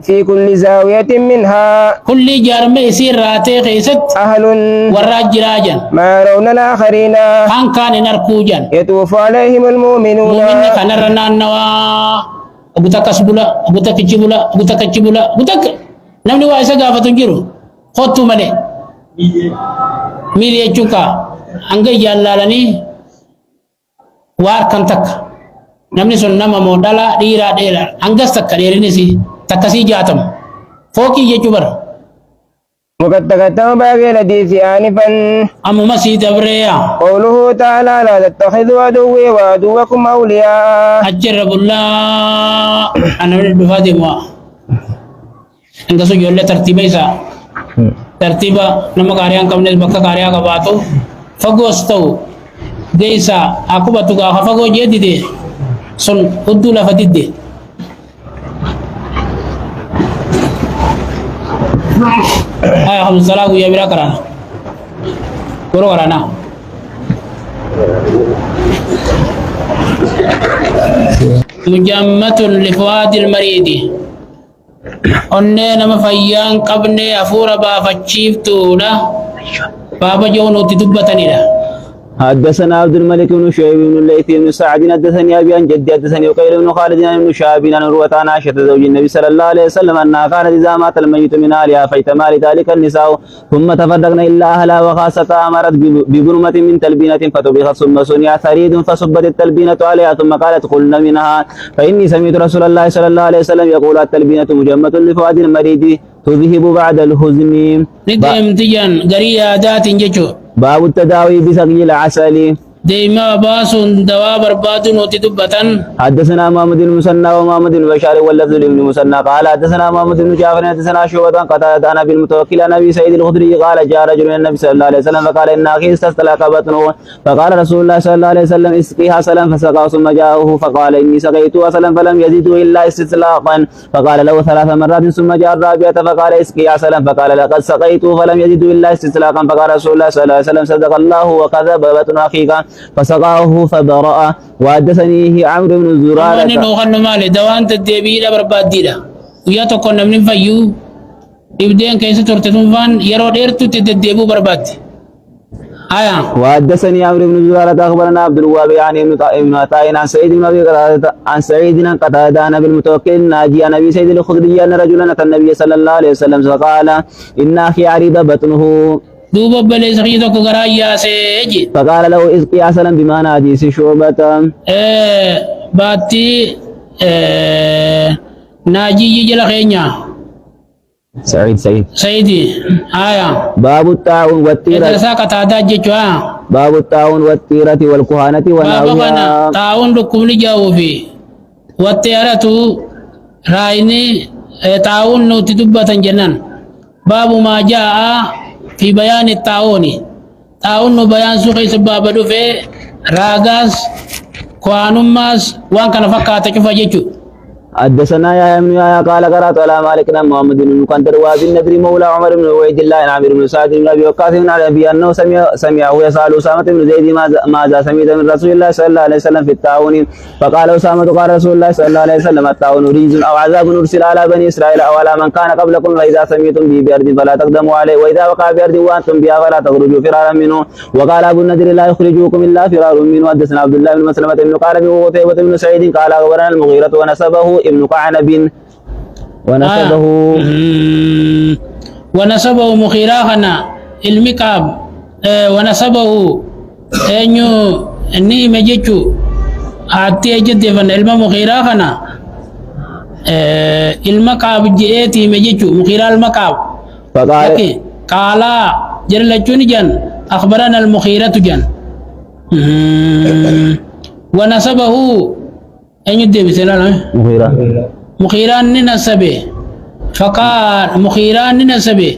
في كل زاوية منها كل جرم يصير راتي خيست أهل وراج راجن ما يرون الآخرين كان نركوجن يطوف عليهم المؤمنون مؤمن كان رنا نوا aguta kasbula aguta kicibula aguta kacibula aguta namni waa isa gaafatu jiru khottu male mili jechuuka hanga jaallalanii waar kan takka namni sun nama moo dhala dhiiraa dheeraa hangas takka dheerinisi takkasii jaatamu fookii jechuu bara وقد تقدم باقي الحديث آنفا أما مسيد أبريا قوله تعالى لا تتخذوا عدوي وعدوكم أولياء أجرب الله أنا من البفادي ما إنك سجل له ترتيبه إسا ترتيبه نما كاريان كم نس بكا كاريان كباتو فقوستو ديسا أكو بتوكا خفقو جدي دي سن أدو لفتيد دي هاي خمس صلاة يا برا كرانا كرو كرانا مجمة لفؤاد المريد أننا مفيان قبني أفور بافتشيف تولا بابا جونو تدبتني لا حدثنا عبد الملك بن شعيب بن الليث بن سعد حدثني ابي عن جدي حدثني وقيل بن خالد بن شهاب عن عروة عن عائشة زوج النبي صلى الله عليه وسلم انها كانت اذا مات الميت من اهلها فايتما لذلك النساء ثم تفرقن الا اهلها وخاصتها امرت ببرمة من تلبينة فطبخت ثم صنع ثريد فصبت التلبينة عليها ثم قالت قلن منها فاني سمعت رسول الله صلى الله عليه وسلم يقول التلبينة مجمة لفؤاد المريض تذهب بعد الحزن ندم تجان غريا ذات جچو باب التداوي بسقي العسل ديما باسون دوا برباد نوتي دبتن حدثنا محمد بن مسنى ومحمد بن بشار واللفظ لابن مسنى قال حدثنا محمد بن جعفر حدثنا شعبة قتادة عن ابي المتوكل عن ابي سعيد الخدري قال جاء رجل الى النبي صلى الله عليه وسلم فقال ان اخي استسلك بطنه فقال رسول الله صلى الله عليه وسلم اسقيها سلا فسقاه ثم جاءه فقال اني سقيتها سلا فلم يزده الا استسلاقا فقال له ثلاث مرات ثم جاء الرابعة فقال اسقيها سلا فقال لقد سقيته فلم يزده الا استسلاقا فقال رسول الله صلى الله عليه وسلم صدق الله وكذب بطن اخيك فسقاه فبرأ وحدثنيه عمرو بن زرارة أنا نوخن مالي دوان تدبي لا برباد ديلا ويا تكون من فيو يبدين كيس ترتدون فان يرو ديرتو تدبو برباد آية وحدثني عمرو بن زرارة أخبرنا عبد الوهاب يعني ابن عطاء عن سعيد بن أبي قتادة عن سعيد بن قتادة عن أبي المتوكل الناجي عن أبي سعيد الخدري أن رجلا أتى النبي صلى الله عليه وسلم فقال إن أخي عريض بطنه دوبا بلي سخيتو كغرايا سيجي فقال له اسقي عسلا بمعنى حديث شعبة باتي ناجي جل خينيا سعيدي آية باب الطاعون والتيرة إذا قتادة جيتوا باب الطاعون والتيرة والكهانة بابا طاعون لكم لجاو في والتيرة رايني طاعون نوتي دبة جنان باب ما جاء في بيان الطاعون طاعون بيان سوقي سباب دفع راغاس كوانوماس وان كان فكاتا كيف جيتو حدثنا يا ابن يا قال قرات على مالك بن محمد بن المكندر وابي النضر مولى عمر بن عبيد الله بن عامر بن سعد بن ابي وقاص بن ابي انه سمعه يسال اسامه بن زيد ماذا سمعت من رسول الله صلى الله عليه وسلم في الطاعون فقال اسامه قال رسول الله صلى الله عليه وسلم الطاعون رجز او عذاب ارسل على بني اسرائيل او على من كان قبلكم واذا سمعتم به بارض فلا تقدموا عليه واذا وقع بارض وانتم بها فلا تخرجوا فرارا منه وقال ابو النضر لا يخرجوكم الا فرار منه. حدثنا عبد الله بن مسلمه بن قال وقتيبة بن سعيد قال اخبرنا المغيرة ونسبه ابن قعنب ونسبه مخيراخنا المكاب ونسبه انيو اني مجيتو اتي جد فن علم مخيراخنا المكاب جئتي مجيتو مخيرا المكاب فقال قال جرلچون جن اخبرنا المخيرة جن ونسبه انيو دي بسلام مغيرة مخيران ننسبه فقال مخيران ننسبه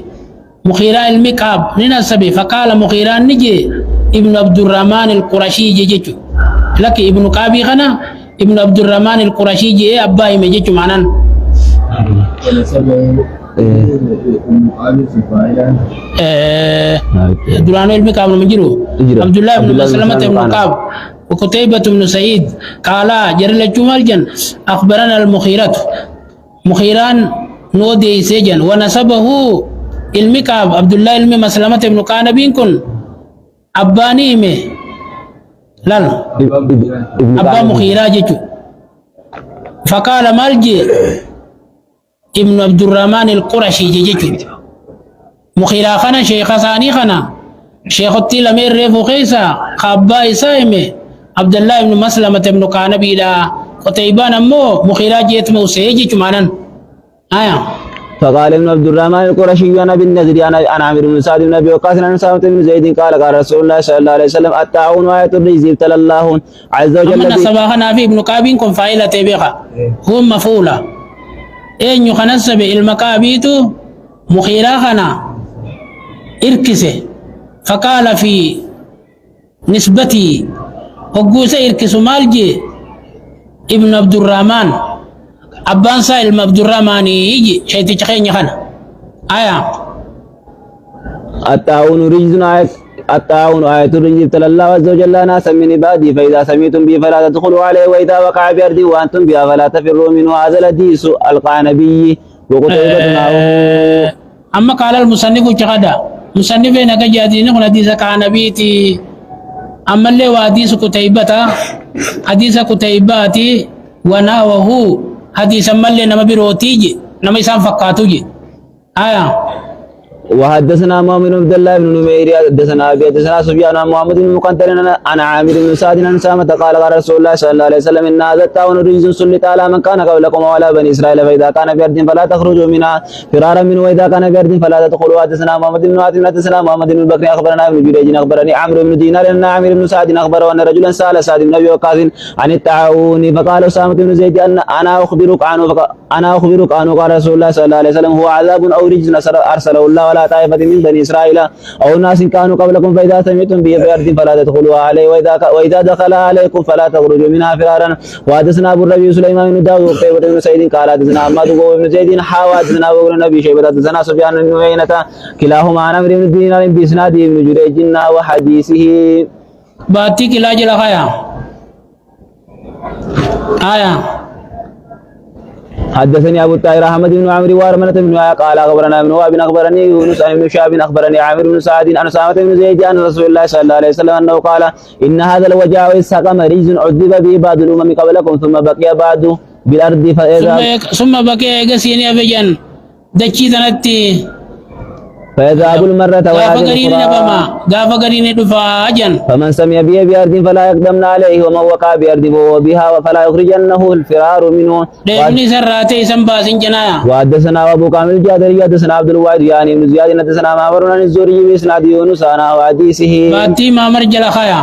مخيران المكعب ننسبه فقال مخيران نجي ابن عبد الرحمن القرشي جيجو لك ابن كابي خنا ابن عبد الرحمن القرشي جي أباي مجيجو معنان درانو المكعب نمجرو عبد الله بن مسلمة بن كعب وقتيبة بن سعيد قال جرل الجمال جن أخبرنا المخيرة مخيران نودي سجن ونسبه المكعب عبد الله بن مسلمة بن كعنبين كن أباني مي لا أبا مخيرة جيتو فقال مالجي ابن عبد الرحمن القرشي جيجي مخيلا خنا شيخ ثاني خنا شيخ التيل أمير ريفو خيسا خابا إسائمي عبد الله بن مسلمة بن قانبي لا قتيبان أمو مخيلا جيت موسيجي جمانا آية فقال ابن عبد الرحمن القرشي انا بالنذر انا عامر بن سعد بن ابي وقاص عن اسامه بن زيد قال رسول الله صلى الله عليه وسلم الطاعون آية الرجز ابتلى الله عز وجل أما صباحنا في ابن كابين كن فاعلة تبيخا هم مفعولة إن يخنسب المكابيت مخيلا خنا إركسه فقال في نسبتي وقوس إركس مالجي ابن عبد الرحمن أبان سائل عبد الرحمن يجي شيء تخين يخنا آية الطاعون رجز الطاعون آية الرجز ابتلى الله عز وجل ناسا من عبادي فإذا سمعتم به فلا تدخلوا عليه وإذا وقع بأرض وأنتم بها فلا تفروا منه هذا الحديث القعنبي وقتيبة معه. أما قال المصنف جهدا مصنف نجادين هنا حديث قعنبيتي أما اللي وحديث حديث قتيبة ونحوه حديث ملي نما بروتيجي نما يسام فقاتوجي آية وحدثنا محمد بن عبد الله بن نمير حدثنا ابي حدثنا سفيان عن محمد بن مقنطر عن عامر بن سعد عن سامة قال رسول الله صلى الله عليه وسلم ان هذا الطاعون رجز سلط على من كان قبلكم وعلى بني اسرائيل فاذا كان بارض فلا تخرجوا منها فرارا منه واذا كان بارض فلا تدخلوا. حدثنا محمد بن عاصم حدثنا محمد بن بكر اخبرنا ابن جريج اخبرني عمرو بن دينار ان عامر بن سعد اخبره ان رجلا سال سعد بن ابي وقاص عن الطاعون فقال اسامه بن زيد ان انا اخبرك عنه قال رسول الله صلى الله عليه وسلم هو عذاب او رجز ارسله الله على طائفه من بني اسرائيل او ناس كانوا قبلكم فاذا سمعتم به بارض فلا تدخلوا عليه واذا دخل عليكم فلا تخرجوا منها فرارا. وحدثنا ابو الربيع سليمان بن داوود وقتيبة بن سعيد قال حدثنا احمد بن زيد حدثنا ابو النبي شيبة حدثنا سفيان بن عيينة كلاهما عن عمرو بن دينار باسناد ابن جريج وحديثه باتي كلا جلا خيا آية حدثني ابو الطاهر احمد بن عمرو وارمله بن قال اخبرنا ابن وهب اخبرني يونس بن شهاب اخبرني عامر بن سعد عن اسامه بن زيد عن رسول الله صلى الله عليه وسلم انه قال ان هذا الوجع والسقم رجز عذب به بعض الامم قبلكم ثم بقي بعد بالارض ثم بقي يغسيني ابجن دچي تنتي فيذهب المرة غافا غرين دفا اجن فمن سمع به بأرض فلا يقدمن عليه ومن وقع بأرض وهو بها فلا يخرجنه الفرار منه. ديمني سراتي سنباسين جنايا. وحدثنا ابو كامل الجادري حدثنا عبد الواحد يعني بن زياد حدثنا معمر عن الزهري بإسناد يونس عن حديثه باتي معمر جلخايا.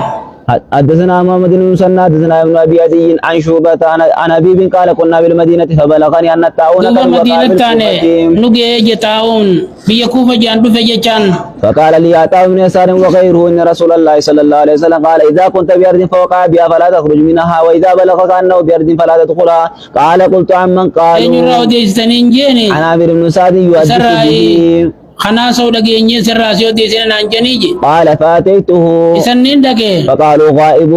حدثنا محمد بن مسنى حدثنا ابن ابي عدي عن شعبة عن ابي بن قال كنا بالمدينة فبلغني ان الطاعون قد وقع بالكوفة نجي طاعون بيكوفة جان بفجان فقال لي عطاء بن يسار وغيره ان رسول الله صلى الله عليه وسلم قال اذا كنت بأرض فوقع بها فلا تخرج منها واذا بلغك انه بأرض فلا تدخلها. قال قلت عمن قالوا عن عامر بن سعد يحدث به خنا سو دغيني سراسيو ديسن انجنيجي قال فاتيته اسنين دغه فقالوا غائب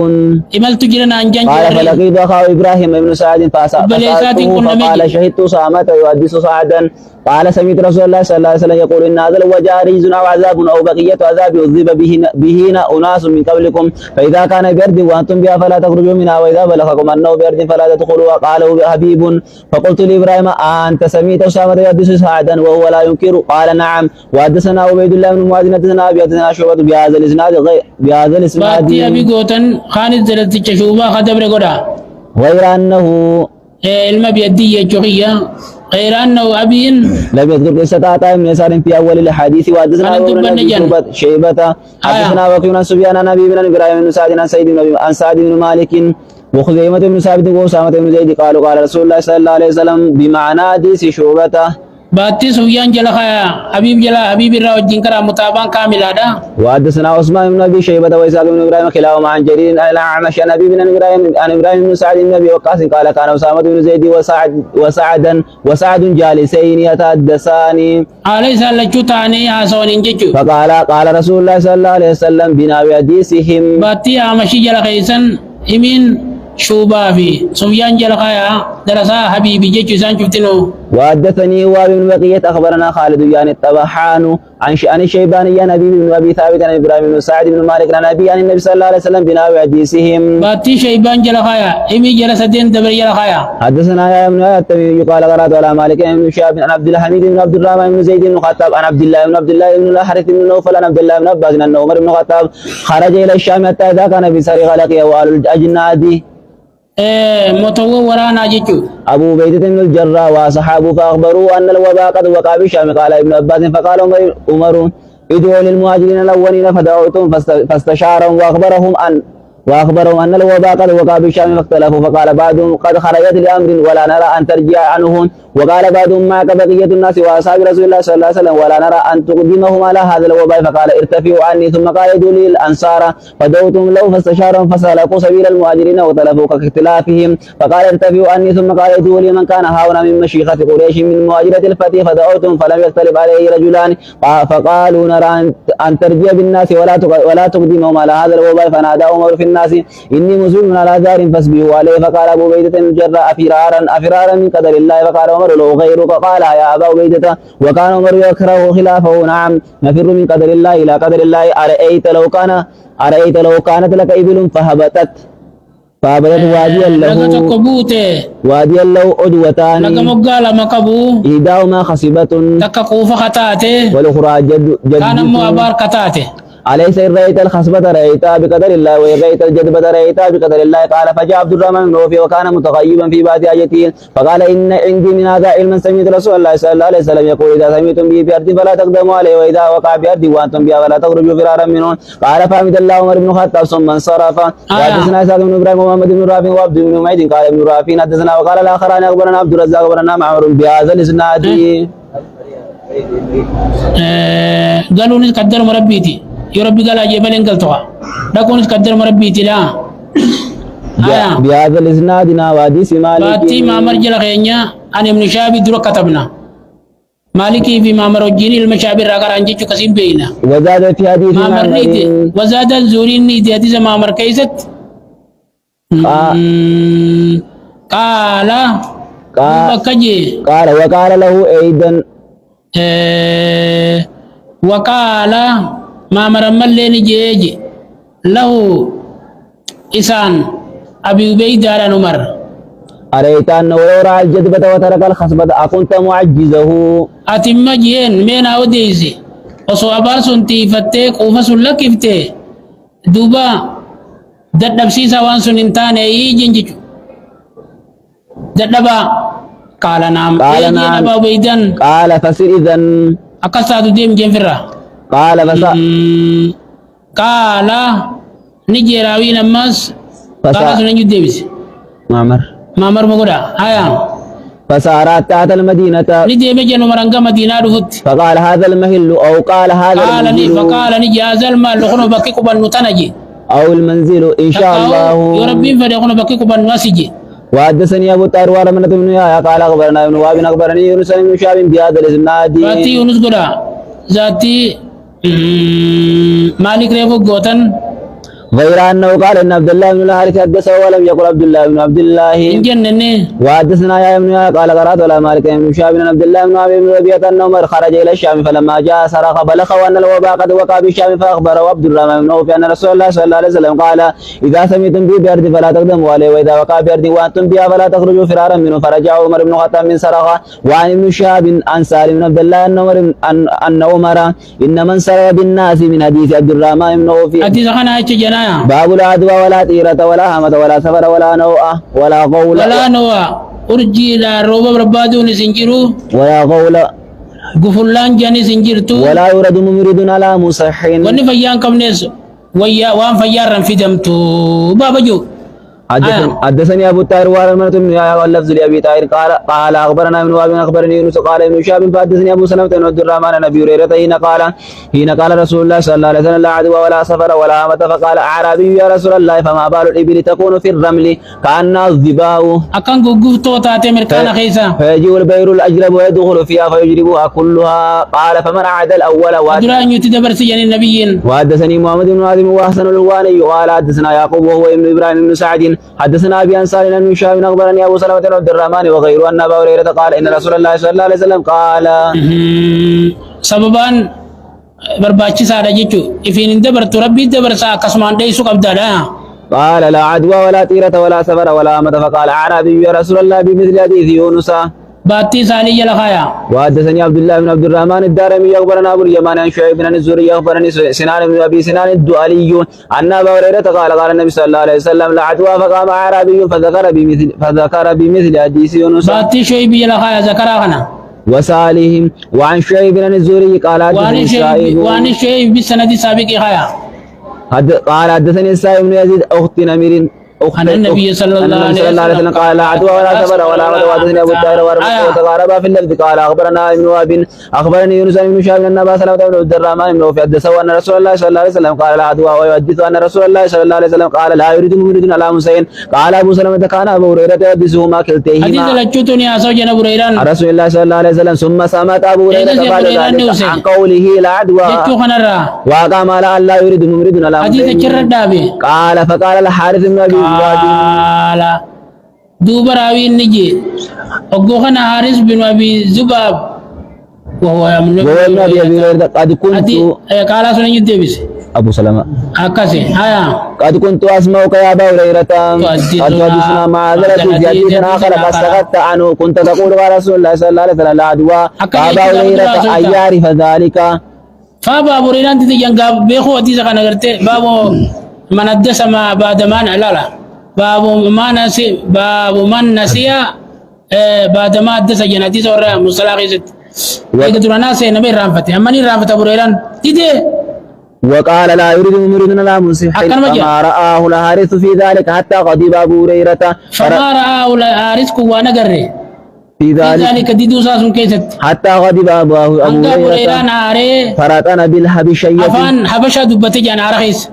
إملت جرنا انجن قال فلقيت اخاه ابراهيم بن سعد فسالته فقال شهدت سامة يحدث سعدا قال سمعت رسول الله صلى الله عليه وسلم يقول ان هذا الوجع رجز او عذاب او بقيه عذاب عذب به اناس من قبلكم فاذا كان بأرض وانتم بها فلا تخرجوا منها واذا بلغكم انه بأرض فلا تدخلوا. قاله حبيب فقلت لابراهيم انت سمعت اسامه يحدث سعدا وهو لا ينكر قال نعم. وحدثنا عبيد الله بن معاذ حدثنا ابي حدثنا شعبة بهذا الاسناد باتي ابي غوتن خالد زلت شوبا خدبر غدا غير انه علم بيدي جوخيا غير انه ابي لم يذكر قصة عطاء بن يسار في اول الحديث. وحدثنا شيبة حدثنا وكيع عن سفيان عن ابي بن ابراهيم بن سعد عن سعد بن مالك وخزيمة بن ثابت وأسامة بن زيد قالوا قال رسول الله صلى الله عليه وسلم بمعنى حديث شعبة باتي سفيان جلا خيا حبيب الراو جنكرا متابعا كاملا دا. وحدثنا عثمان بن ابي شيبة واسحاق بن ابراهيم كلاهما عن جرير عن الاعمش عن ابي بن ابراهيم بن سعد بن ابي وقاص قال كان اسامة بن زيد وسعد جالسين يتحدثان عليه لجوتاني حسون انججو قال رسول الله صلى الله عليه وسلم بنا بحديثهم باتي امشي جلا خيسن امين شوبا في سفيان جلا خيا درسا حبيبي جيجو سان شفتنو وحدثني وابن بن بقية أخبرنا خالد يعني الطبحان عن الشيباني عن أبي بن أبي ثابت عن إبراهيم بن سعد بن مالك عن أبي عن النبي صلى الله عليه وسلم بناء حديثهم. باتي شيبان جلخايا إمي جلسدين دبر جلخايا. حدثنا يا ابن التميمي قال قرأت على مالك بن شهاب عن عبد الحميد بن عبد الرحمن بن زيد بن الخطاب عن عبد الله بن الحارث بن نوفل عن عبد الله بن عباس أن عمر بن الخطاب خرج إلى الشام حتى إذا كان في سريغ لقيه وآل الأجناد متو ورانا جيتو أبو عبيدة بن الجراح وأصحابه فأخبروه أن الوباء قد وقع بالشام قال ابن عباس فقال عمر ادعوا للمهاجرين الأولين فدعوتهم فاستشارهم وأخبرهم أن الوباء قد وقع بالشام فاختلفوا فقال بعضهم قد خرجت لأمر ولا نرى أن ترجع عنهم وقال بعضهم معك بقية الناس وأصحاب رسول الله صلى الله عليه وسلم ولا نرى أن تقدمهم على هذا الوباء فقال ارتفعوا عني ثم قال ادعوا للأنصار فدعوتهم له فاستشارهم فسلكوا سبيل المهاجرين واختلفوا كاختلافهم فقال ارتفعوا عني ثم قال ادعوا لمن كان هاهنا من مشيخة قريش من مهاجرة الفتح فدعوتهم فلم يختلف عليه رجلان فقالوا نرى أن ترجع بالناس ولا تقدمهم على هذا الوباء فنادى عمر في الناس إني مسلم على دار فاسبحوا عليه فقال أبو عبيدة بن الجراح أفرارا من قدر الله فقال عمر لو غيرك قال يا أبا عبيدة وكان عمر يكره خلافه نعم نفر من قدر الله إلى قدر الله أرأيت لو كانت لك إبل فهبطت واديا له عدوتان إحداهما خصبة والأخرى جد كان مؤبار كتاته أليس إن رأيت الخصبة رأيتها بقدر الله وإن رأيت الجدبة رأيتها بقدر الله قال فجاء عبد الرحمن بن عوف وكان متغيبا في بعض حاجته فقال إن عندي من هذا علما سمعت رسول الله صلى الله عليه وسلم يقول إذا سمعتم به بأرض فلا تقدموا عليه وإذا وقع بأرض وأنتم بها فلا تخرجوا فرارا منه قال فحمد الله عمر بن الخطاب ثم انصرف. وحدثنا إسحاق بن إبراهيم ومحمد بن رافع وعبد بن حميد قال ابن رافع حدثنا وقال الآخران أخبرنا عبد الرزاق أخبرنا معمر بهذا الإسناد. قالوا نتقدر مربيتي يربي قال أجيبني انقلتها لكن نتقدر مربيتي لا بهذا الإسناد وحديث مالك باتي ما مرجل خينيا أن ابن شهاب درو كتبنا مالكي في مامر الجيني المشابه راقر أنجيش كسيم بينا وزاد في حديث مامر نيتي وزاد الزوري نيتي حديث مامر كيست قال وقال له أيضا وقال مامر ملين جيجي له إسان أبي عبيدة على عمر أريت أنه لو رأى الجدبة وترك الخصبة أكنت معجزه أتم جين من أوديسي وصوابار سنتي فتيك وفصل لكفتي دوبا دادب سيسا وانسون انتاني يجنجج دادبا قال نعم أبا عبيدان قال فسر إذن أكساد ديم جنفرة قال قال نجي راوي نماس قال سننجو ديبس مامر مغدا هيا فسارت تحت المدينة نجي مجن مرنقا مدينة رفت فقال هذا المحل أو قال هذا المنزل فقال نجي هذا المال لخنو بكيكو بالنتنجي أو المنزل إن شاء الله يربين فليخنو بكيكو بالنواسجي. وحدثني أبو طاهر وارمنة بن يحيى قال أخبرنا ابن وهب أخبرني يونس بن شهاب بهذا الإسناد. ذاتي يونس قرأ ذاتي مالك ريفو قوتن غير أنه قال إن عبد الله بن الحارث حدثه ولم يقل عبد الله بن عبد الله. وحدثنا يا ابن يحيى قال قرأت على مالك بن شهاب بن عبد الله بن أبي بن ربيعة أن عمر خرج إلى الشام فلما جاء سرق بلغه أن الوباء قد وقع بالشام فأخبره عبد الرحمن بن عوف أن رسول الله صلى الله عليه وسلم قال إذا سمعتم به بأرض فلا تقدموا عليه وإذا وقع بأرض وأنتم بها فلا تخرجوا فرارا منه. فرجع عمر بن الخطاب من سرقه وعن ابن شهاب عن سالم بن عبد الله أن عمر إن من سرق بالناس من حديث عبد الرحمن بن عوف باب العدوى ولا طيرة ولا همة ولا سفر ولا نوء ولا قول أرجي لا روب ربادون سنجرو ولا قول قفلان جاني سنجرتو ولا يرد ممرد على مصحين ونفيان كمنيس وان فيارا في دمتو بابا جو حدثني ابو الطاهر وارمنة بن يحيى واللفظ لابي طاهر قال اخبرنا ابن وهب اخبرني يونس قال ابن شهاب فحدثني ابو سلمة بن عبد الرحمن عن ابي هريرة حين قال رسول الله صلى الله عليه وسلم لا عدوى ولا سفر ولا هامة فقال اعرابي يا رسول الله فما بال الابل تكون في الرمل كانها الظباء اكن غوغفتو تاتي مركانا خيسا فيجيء البير الاجرب ويدخل فيها فيجربها كلها قال فمن عاد الاول ادرا ان يتدبر سجن النبيين. وحدثني محمد بن عاصم واحسن الواني قال حدثنا يعقوب وهو ابن ابراهيم بن سعد حدثنا أبي عن سالم بن هشام أخبرني أبو سلمة بن عبد الرحمن وغيره أن أبا هريرة قال إن رسول الله صلى الله عليه وسلم قال sababaan barbaachisaadha jechuudha. Ifiin hin dabartu rabbii dabarsaa akkasumaan dheessuu qabdaadha. قال لا عدوى ولا طيرة ولا سفر ولا أمة فقال أعرابي يا رسول الله بمثل حديث يونس. Baattii isaanii jala kaaya. وحدثني عبد الله بن عبد الرحمن الدارمي أخبرنا أبو اليمان عن شعيب بن الزهري أخبرني سنان بن أبي سنان الدؤلي أن أبا هريرة قال قال النبي صلى الله عليه وسلم لا عدوى فقام أعرابي فذكر بمثل حديث يونس. Baattii shooyibii jala kaaya zakaraa kana. وسالهم وعن شعيب بن الزهري قال حدثني السائب waan shooyibii bisanadi saabiqii kaaya. قال حدثني السائب بن يزيد أخت نمير أن النبي صلى الله عليه وسلم قال لا عدوى ولا سفر ولا أمة. وحدثني أبو الطاهر وتقاربا في اللفظ قال أخبرنا ابن وهب أخبرني يونس بن شهاب أن أبا سلمة بن عبد الرحمن بن عوف حدثه أن رسول الله صلى الله عليه وسلم قال لا عدوى ويحدث أن رسول الله صلى الله عليه وسلم قال لا يريد ممرد على حسين. قال أبو سلمة كان أبو هريرة يحدثهما حديث كلتيهما لجوتني أسوء جناب هريرة عن رسول الله صلى الله عليه وسلم ثم سمت أبو هريرة بعد ذلك عن قوله لا عدوى jechuu kanarraa وقام على أن لا يريد ممرد على hadiisa حسين. achirra dhaabe. قال فقال الحارث بن أبي زباد Qaala duuba raawiin ni jee oggoo kana Haaris bin Abi Zubaab وهو من وهو ابن أبي هريرة قد كنت qaalaa sun eenyu deebise أبو سلمة akkasi haya قد كنت أسمعك يا أبا هريرة تحدثنا مع ذلك في حديث آخر قد سكت عنه كنت تقول قال رسول الله صلى الله عليه وسلم لا عدوى. أبا هريرة أن يعرف ذلك. فابا أبو هريرة أنت تجنب بيخو حديث كان قرته بابو من حدث ما بعد ما لا لا بابو من نسي بعد ما حدث جناتي سورة مصطلح يزت ويقدر الناس نبي رافته أما ني رافته أبو هريرة تيجي وقال لا يريد ممرد لا مسيح فما رآه الحارث في ذلك حتى غضب أبو هريرة فما رآه الحارث كوانا قرره في ذلك ديدو ساسون كيست حتى غضب أبو هريرة ناري فرطن بالحبشية أفان حبشة دبتي جان عرخيس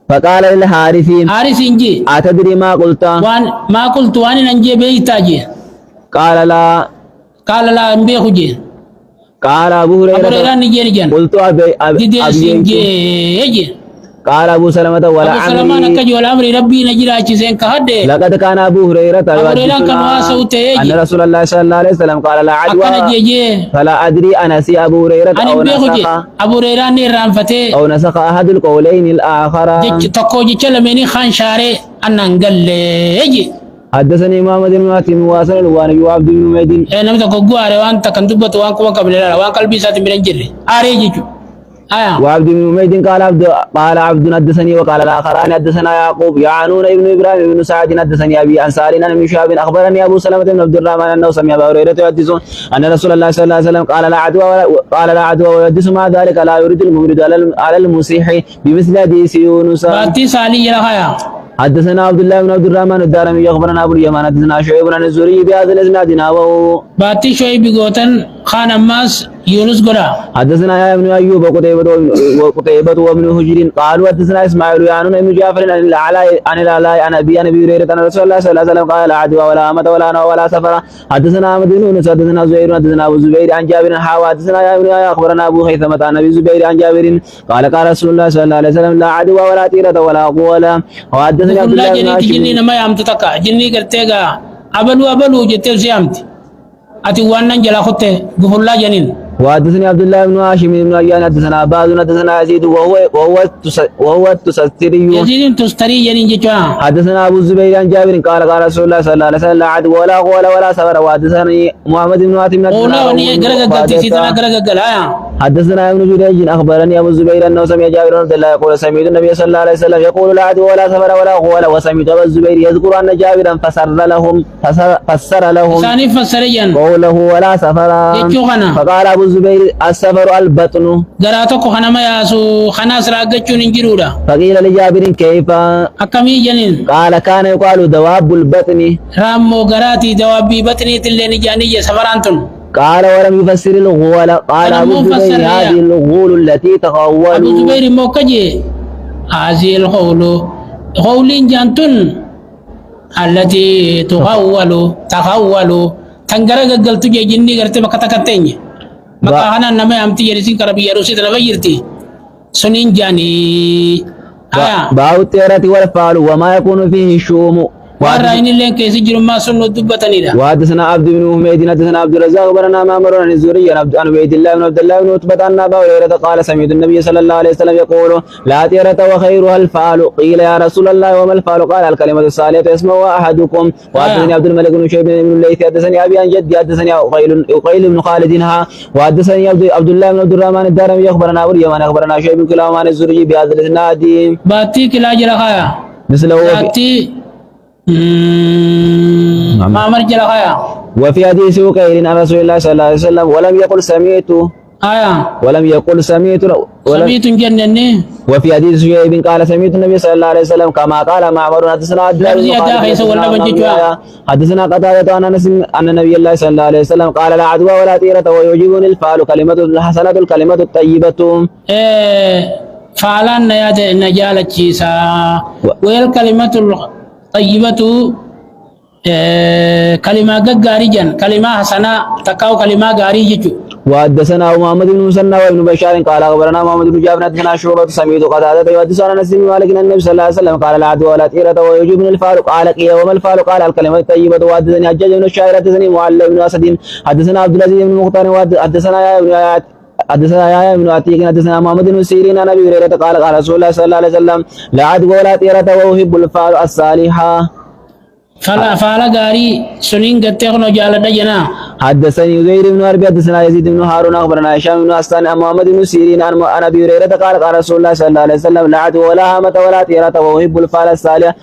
فقال للحارث حارث إنجي أتدري ما قلت؟ وان ما قلت وان ننجي بيتاجي قال لا مبيخو جي قال أبو هريرة نجي قلت ديدي سنجي يجي قال أبو سلمة ولا أبو سلمة نكجي والأمر ربي نجرا أجزين كهده لقد كان أبو هريرة أن رسول الله صلى الله عليه وسلم قال لا عدوى فلا أدري أنا سي أبو هريرة أبو هريرة نيران فتي أو نسخ أحد القولين الآخر. تقو جيش لمني خان شاري أنا نقل يجي حدثني محمد بن ماتم واصل الواني وعبد بن حميد. نمت كوكو أري وان تكندبت وان كوا قبل لا وان قلبي سات من جري أري جيجو وعبد بن حميد قال عبد حدثني وقال الآخران حدثنا يعقوب يعنون ابن إبراهيم بن سعد حدثني أبي عن سالم بن شهاب أخبرني أبو سلمة بن عبد الرحمن أنه سمع أبا هريرة يحدث أن رسول الله صلى الله عليه وسلم قال لا عدوى ويحدث مع ذلك لا يريد الممرد على المسيح بمثل حديث يونس. باتي سالي يا حدثنا عبد الله بن عبد الرحمن الدارمي أخبرنا أبو اليمان حدثنا شعيب بن الزهري بهذا الإسناد نحوه. باتي شعيب غوتن خان أماس يونس غدا. حدثنا يا ابن أيوب وقتيبة وابن حجر قالوا حدثنا إسماعيل يعنون ابن جعفر عن العلاء عن أبي هريرة أن رسول الله صلى الله عليه وسلم قال لا عدوى ولا أمة ولا نوى ولا سفر. حدثنا أحمد بن يونس حدثنا زهير حدثنا أبو الزبير عن جابر حاوى حدثنا يا ابن أخبرنا أبو خيثمة عن أبي الزبير عن جابر قال رسول الله صلى الله عليه وسلم لا عدوى ولا طيرة ولا قوة. وحدثني عبد الله بن هاشم جني نما يامت تكا جني كرتيغا أبلو جتل سيامت أتي وانا جلا خطة غفلا جنين. وحدثني عبد الله بن هاشم بن عيان حدثنا عباد حدثنا يزيد وهو التستري يزيد تستري جنين جوا. حدثنا ابو الزبير عن جابر قال رسول الله صلى الله عليه وسلم لا عدوى ولا قوة ولا سفر. وحدثني محمد بن عاصم حدثنا ابن جريج اخبرني ابو الزبير انه سمع جابر رضي الله يقول سمعت النبي صلى الله عليه وسلم يقول لا عدوى ولا سفر ولا قوة. وسمعت ابو الزبير يذكر ان جابرا فسر لهم قوله ولا سفر. فقال ابو الزبير السفر البطن. غراتو خنما ياسو خناس راغچون انجرودا. فقيل لجابر كيف؟ اكمي جنين. قال كان يقال دواب البطن. رامو غراتي دوابي بطني تلني جانيه سفرانتون. قال ولم يفسر الغول. قال ابو الزبير هذه الغول التي تغول. ابو الزبير موكجي هذه الغول غولين جانتون التي تغول تنغرغل تجي جني غرتي بكتكتني maka hanan nama amti yari sin karabi yaru sit nama yirti sunin jani باو التيرة والفعل وما يكون فيه الشوم والرأين اللي كيس جرو ما سنو دبتني لا. وحدثنا عبد بن حميد حدثنا عبد الرزاق أخبرنا معمر عن الزهري عن عبيد الله بن عبد الله بن عتبة عن أبا هريرة قال سمعت النبي صلى الله عليه وسلم يقول لا طيرة وخيرها الفعل قيل يا رسول الله وما الفعل قال الكلمة الصالحة يسمعها أحدكم وحدثني عبد الملك بن شيبة بن الليث حدثني أبي عن جدي حدثني عقيل بن خالد وحدثني عبد الله بن عبد الرحمن الدارمي أخبرنا أبو اليمان أخبرنا شيء بن كلاهما عن الزهري بهذا الإسناد باتي كلا جلخايا. مثله باتي ما مرج جلخايا. وفي حديث عقيل عن رسول الله صلى الله عليه وسلم ولم يقل سمعت ولم يقل سمعت سمعت جنني. وفي حديث شعيب قال سمعت النبي صلى الله عليه وسلم كما قال معمر حدثنا عبد الله بن حدثنا قتادة عن النبي الله صلى الله عليه وسلم قال لا عدوى ولا طيرة ويعجبني الفعل كلمة الحسنة الكلمة الطيبة فعلان نجالة جيسا والكلمة الطيبة كلمة غاريجا كلمة حسنة تكاو كلمة غاريجو. وحدثنا محمد بن مسنى وابن بشار قال اخبرنا محمد بن جابر حدثنا شعبة سمعت قتادة وحدثنا انس بن مالك ان النبي صلى الله عليه وسلم قال لا عدوى ولا طيرة ويعجبني الفعل قال قيل وما الفعل قال الكلمة الطيبة. وحدثني حجاج بن الشاعر حدثني معل بن اسد حدثنا عبد العزيز بن مختار حدثنا يا ابن عتيق حدثنا محمد بن سيرين عن ابي هريرة قال قال رسول الله صلى الله عليه وسلم لا عدوى ولا طيرة واحب الفعل الصالحة. فلا غاري سنين قتيخنو جالد جنا. حدثني زهير بن حرب حدثنا يزيد بن هارون اخبرنا هشام بن حسان عن محمد بن سيرين عن ابي هريرة قال قال رسول الله صلى الله عليه وسلم لا عدوى ولا هامة ولا طيرة واحب الفعل الصالح.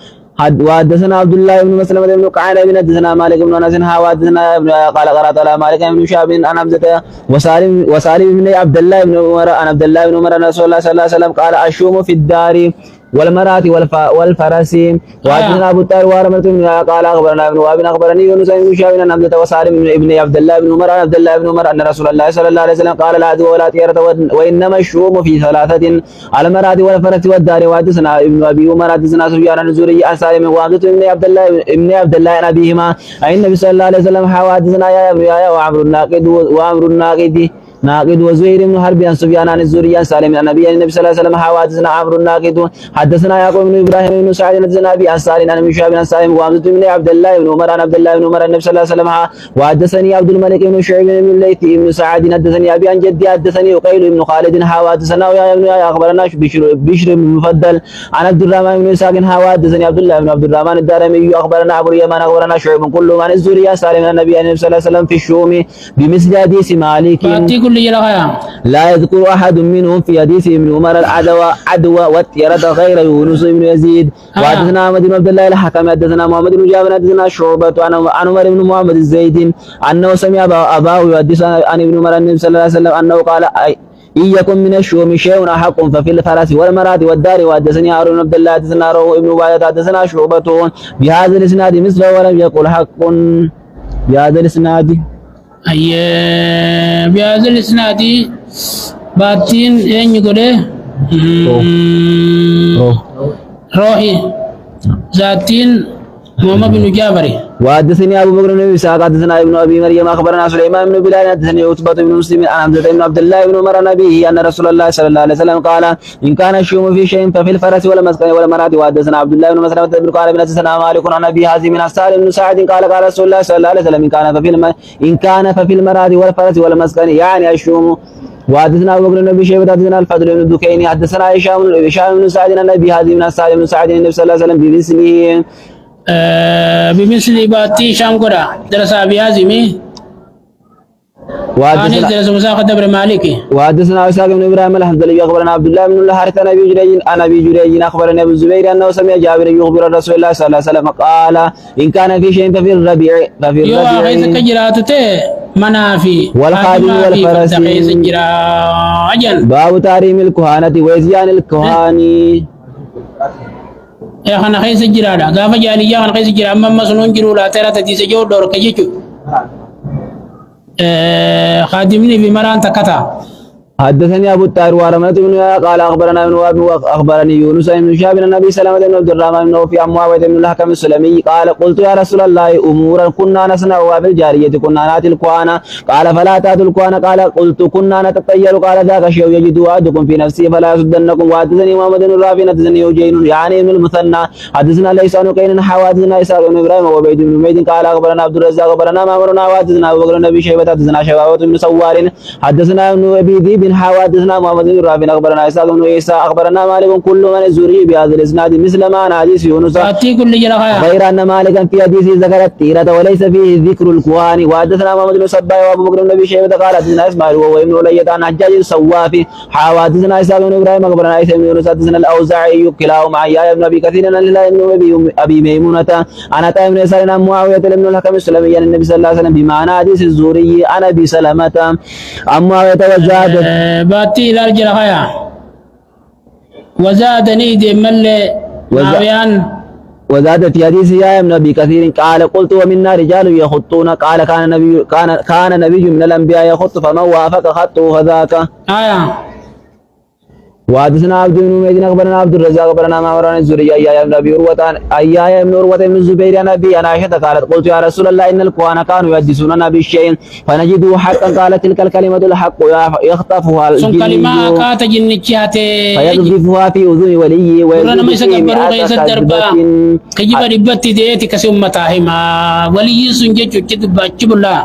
وحدثنا عبد الله بن مسلمة بن قعنب حدثنا مالك بن انس وحدثنا قال قرات على مالك بن شهاب عن حمزة وسالم بن عبد الله بن عمر عن عبد الله بن عمر رسول الله صلى الله عليه وسلم قال الشوم في الدار والمرات والفرس. وحدثنا ابو الطاهر وارمة بن قال اخبرنا ابن وهب اخبرني يونس بن شهاب عن حمزة وسالم بن عبد الله بن عمر عن عبد الله بن عمر ان رسول الله صلى الله عليه وسلم قال لا عدوى ولا طيرة وانما الشوم في ثلاثة المرات والفرس والدار. وحدثنا ابن ابي عمر حدثنا سفيان عن الزهري عن سالم وحمزة بن عبد الله عن ابيهما عن النبي صلى الله عليه وسلم حدثنا يا ابن يحيى وعمرو الناقد وزهير بن حرب عن سفيان عن الزهري عن سالم عن النبي النبي صلى الله عليه وسلم حدثنا عمرو الناقد حدثنا يعقوب بن ابراهيم بن سعد حدثنا ابي عن سالم عن ابن شهاب عن سالم وحمزة بن عبد الله بن عمر عن عبد الله بن عمر النبي صلى الله عليه وسلم. وحدثني عبد الملك بن شعيب بن الليث بن سعد حدثني ابي عن جدي حدثني عقيل بن خالد حدثنا يا ابن اخبرنا بشر بن مفضل عن عبد الرحمن بن اسحاق حدثني عبد الله بن عبد الرحمن الدارمي اخبرنا ابو اليمان اخبرنا شعيب كلهم عن الزهري عن سالم عن النبي صلى الله عليه وسلم في الشوم بمثل حديث مالك لا يذكر أحد منهم في حديث ابن عمر العدوى والطيرة غير يونس بن يزيد. وحدثنا أحمد بن عبد الله الحكم حدثنا محمد بن جابر حدثنا شعبة عن عمر بن محمد الزيدي أنه سمع أباه يحدث عن ابن عمر النبي صلى الله عليه وسلم أنه قال إن يكن من الشوم شيء أحق ففي الفرس والمرات والدار. وحدثني هارون بن عبد الله حدثنا روح ابن عبادة حدثنا شعبة بهذا الإسناد مثله ولم يقل حق بهذا الإسناد. بهذا الإسناد باتين ين يقوله روحي ذاتين محمد بن جابر. وحدثني ابو بكر بن اسحاق حدثنا ابن ابي مريم اخبرنا سليمان بن بلال حدثني عتبة بن مسلم عن حمزة بن عبد الله بن عمر نبيه ان رسول الله صلى الله عليه وسلم قال ان كان الشوم في شيء ففي الفرس والمسكن والمرات. وحدثنا عبد الله بن مسلمة بن قال بن حدثنا مالك عن ابي حازم عن سالم بن سعد قال قال رسول الله صلى الله عليه وسلم ان كان ففي المرات والفرس والمسكن يعني الشوم. وحدثنا ابو بكر بن ابي شيبة حدثنا الفضل بن الدكيني حدثنا هشام بن سعد عن ابي حازم عن سالم بن سعد النبي صلى الله عليه وسلم بمثله بمثل باتي شام قرا درس ابي عازمي وحدثنا درس مساق دبر مالكي. وحدثنا اسحاق بن ابراهيم الحمدلي اخبرنا عبد الله بن الحارث عن ابي جريج اخبرنا ابو الزبير انه سمع جابر يخبر رسول الله صلى الله عليه وسلم قال ان كان في شيء ففي الربيع يو غيث كجراتته منافي والخادم والفرس باب تحريم الكهانة وإزيان الكهان. يا خنا خيس جرادا غاف جالي يا خنا خيس جرا اما سنون جرو لا ترى تدي سجو دور كجيچو خادمني بمران تكتا حدثني ابو الطاهر ورمله بن قال اخبرنا ابن وهب واخبرني يونس بن شهاب بن النبي سلمة بن عبد الرحمن بن في معاويه بن الحكم السلمي قال قلت يا رسول الله امورا كنا نصنع بالجاريه كنا ناتي الكهانه قال فلا تاتوا الكهانه قال قلت كنا نتطير قال ذاك شيء يجد احدكم في نفسه فلا يصدنكم. وحدثني محمد بن رافع حدثني يوجين يعني من المثنى حدثنا ليس عن كين حوادثنا اسحاق بن ابراهيم وعبيد بن حميد قال اخبرنا عبد الرزاق اخبرنا مامرنا وحدثنا ابو بكر بن ابي شيبه حدثنا شبابه بن سوار حدثنا ابن ابي ذئب حدثنا محمد بن رافع اخبرنا اسحاق بن عيسى اخبرنا مالك كل من الزهري بهذا الاسناد مثل ما عن حديث يونس غير ان مالكا في حديثه ذكر التيرة وليس فيه ذكر الكهان. وحدثنا محمد بن صباح وابو بكر بن ابي شيبه قال حدثنا اسماعيل وهو ابن ولية عن حجاج الصوافي حدثنا اسحاق بن ابراهيم اخبرنا عيسى بن يونس حدثنا الاوزاعي كلاهما عن يحيى بن ابي كثير عن الله بن ابي ميمونه عن عطاء بن يسار عن معاويه بن الحكم السلمي عن النبي صلى الله عليه وسلم بمعنى حديث الزهري عن ابي سلمة عن معاويه وزاد باتي الارجل خيا وزادني دي مل معاويان وزاد في حديث يا ابن ابي كثير قال قلت ومنا رجال يخطون قال كان نبي من الانبياء يخط فمن وافق خطه فذاك. وحدثنا عبد بن حميد اخبرنا عبد الرزاق اخبرنا معمر عن الزهري يا ابن ابي عروه يا ابن عروه بن الزبير عن ابي عن عائشه قالت قلت يا رسول الله ان الكهنة كانوا يحدثوننا بالشيء فنجده حقا قالت تلك الكلمه الحق يخطفها الجن كلمه كات جنچاته فيقذفها في اذن وليه ورنا ما يسكبروا ليس الدربا كجب دبت ديتي كسمتاهما ولي سنجچ چد باچبلا